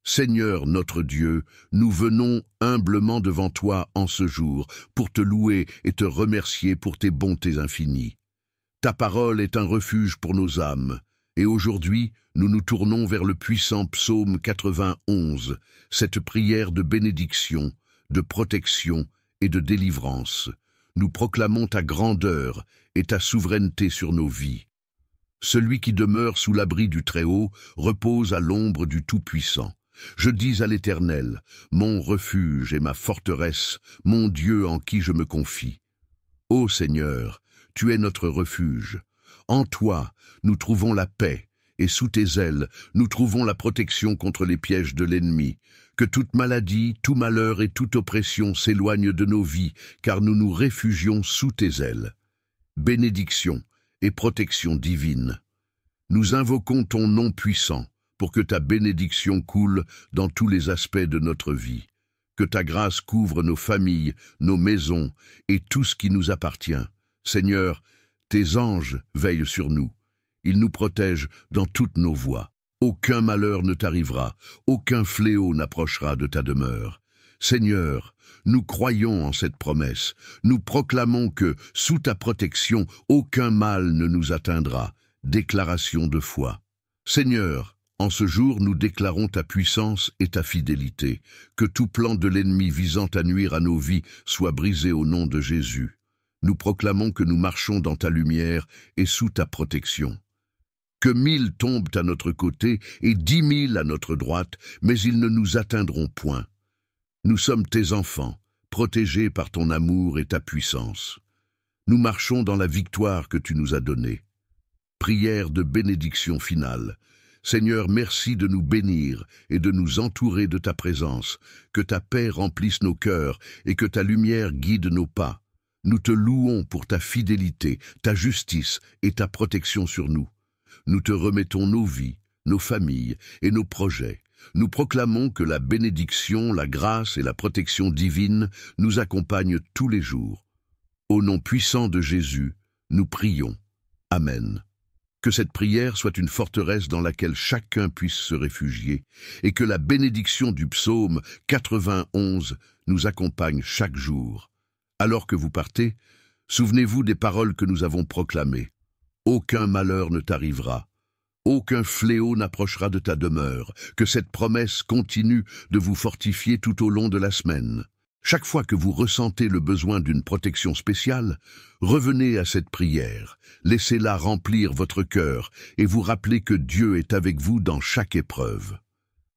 Seigneur notre Dieu, nous venons humblement devant toi en ce jour pour te louer et te remercier pour tes bontés infinies. Ta parole est un refuge pour nos âmes, et aujourd'hui nous nous tournons vers le puissant psaume 91, cette prière de bénédiction, de protection et de délivrance. Nous proclamons ta grandeur et ta souveraineté sur nos vies. Celui qui demeure sous l'abri du Très-Haut repose à l'ombre du Tout-Puissant. Je dis à l'Éternel, mon refuge et ma forteresse, mon Dieu en qui je me confie. Ô Seigneur, tu es notre refuge. En toi, nous trouvons la paix, et sous tes ailes, nous trouvons la protection contre les pièges de l'ennemi. Que toute maladie, tout malheur et toute oppression s'éloignent de nos vies, car nous nous réfugions sous tes ailes. Bénédiction et protection divine. Nous invoquons ton nom puissant pour que ta bénédiction coule dans tous les aspects de notre vie. Que ta grâce couvre nos familles, nos maisons et tout ce qui nous appartient. Seigneur, tes anges veillent sur nous. Ils nous protègent dans toutes nos voies. Aucun malheur ne t'arrivera, aucun fléau n'approchera de ta demeure. Seigneur, nous croyons en cette promesse. Nous proclamons que, sous ta protection, aucun mal ne nous atteindra. Déclaration de foi. Seigneur, en ce jour, nous déclarons ta puissance et ta fidélité. Que tout plan de l'ennemi visant à nuire à nos vies soit brisé au nom de Jésus. Nous proclamons que nous marchons dans ta lumière et sous ta protection. Que 1000 tombent à notre côté et 10 000 à notre droite, mais ils ne nous atteindront point. Nous sommes tes enfants, protégés par ton amour et ta puissance. Nous marchons dans la victoire que tu nous as donnée. Prière de bénédiction finale. Seigneur, merci de nous bénir et de nous entourer de ta présence. Que ta paix remplisse nos cœurs et que ta lumière guide nos pas. Nous te louons pour ta fidélité, ta justice et ta protection sur nous. Nous te remettons nos vies, nos familles et nos projets. Nous proclamons que la bénédiction, la grâce et la protection divine nous accompagnent tous les jours. Au nom puissant de Jésus, nous prions. Amen. Que cette prière soit une forteresse dans laquelle chacun puisse se réfugier et que la bénédiction du psaume 91 nous accompagne chaque jour. Alors que vous partez, souvenez-vous des paroles que nous avons proclamées. Aucun malheur ne t'arrivera. Aucun fléau n'approchera de ta demeure. Que cette promesse continue de vous fortifier tout au long de la semaine. Chaque fois que vous ressentez le besoin d'une protection spéciale, revenez à cette prière. Laissez-la remplir votre cœur et vous rappelez que Dieu est avec vous dans chaque épreuve.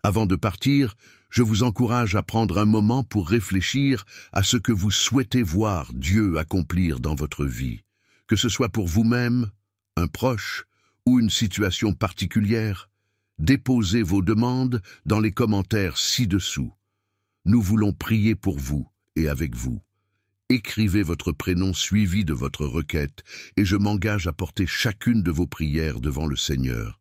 Avant de partir, je vous encourage à prendre un moment pour réfléchir à ce que vous souhaitez voir Dieu accomplir dans votre vie. Que ce soit pour vous-même, un proche ou une situation particulière, déposez vos demandes dans les commentaires ci-dessous. Nous voulons prier pour vous et avec vous. écrivez votre prénom suivi de votre requête, et je m'engage à porter chacune de vos prières devant le Seigneur.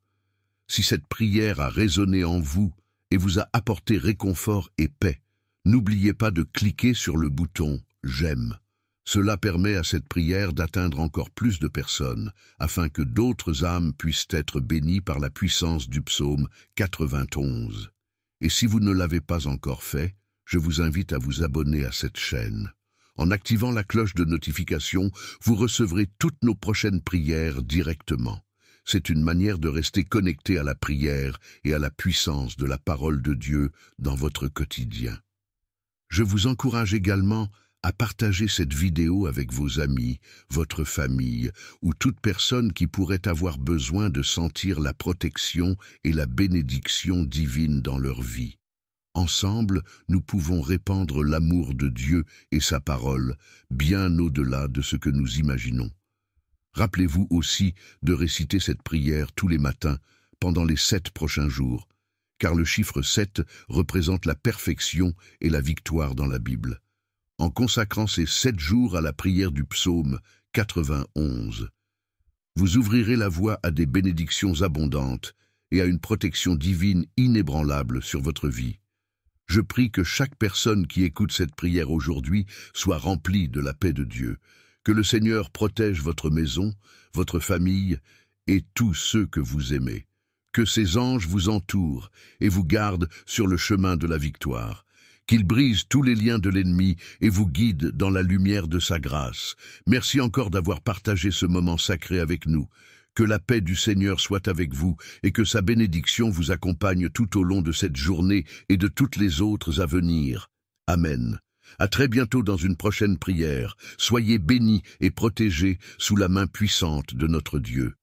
Si cette prière a résonné en vous et vous a apporté réconfort et paix, n'oubliez pas de cliquer sur le bouton « J'aime ». Cela permet à cette prière d'atteindre encore plus de personnes, afin que d'autres âmes puissent être bénies par la puissance du psaume 91. Et si vous ne l'avez pas encore fait, je vous invite à vous abonner à cette chaîne. En activant la cloche de notification, vous recevrez toutes nos prochaines prières directement. C'est une manière de rester connecté à la prière et à la puissance de la parole de Dieu dans votre quotidien. Je vous encourage également à partager cette vidéo avec vos amis, votre famille ou toute personne qui pourrait avoir besoin de sentir la protection et la bénédiction divine dans leur vie. Ensemble, nous pouvons répandre l'amour de Dieu et sa parole bien au-delà de ce que nous imaginons. Rappelez-vous aussi de réciter cette prière tous les matins pendant les 7 prochains jours, car le chiffre 7 représente la perfection et la victoire dans la Bible. En consacrant ces 7 jours à la prière du psaume 91, vous ouvrirez la voie à des bénédictions abondantes et à une protection divine inébranlable sur votre vie. Je prie que chaque personne qui écoute cette prière aujourd'hui soit remplie de la paix de Dieu, que le Seigneur protège votre maison, votre famille et tous ceux que vous aimez, que ses anges vous entourent et vous gardent sur le chemin de la victoire, qu'il brise tous les liens de l'ennemi et vous guide dans la lumière de sa grâce. Merci encore d'avoir partagé ce moment sacré avec nous. Que la paix du Seigneur soit avec vous et que sa bénédiction vous accompagne tout au long de cette journée et de toutes les autres à venir. Amen. À très bientôt dans une prochaine prière. Soyez bénis et protégés sous la main puissante de notre Dieu.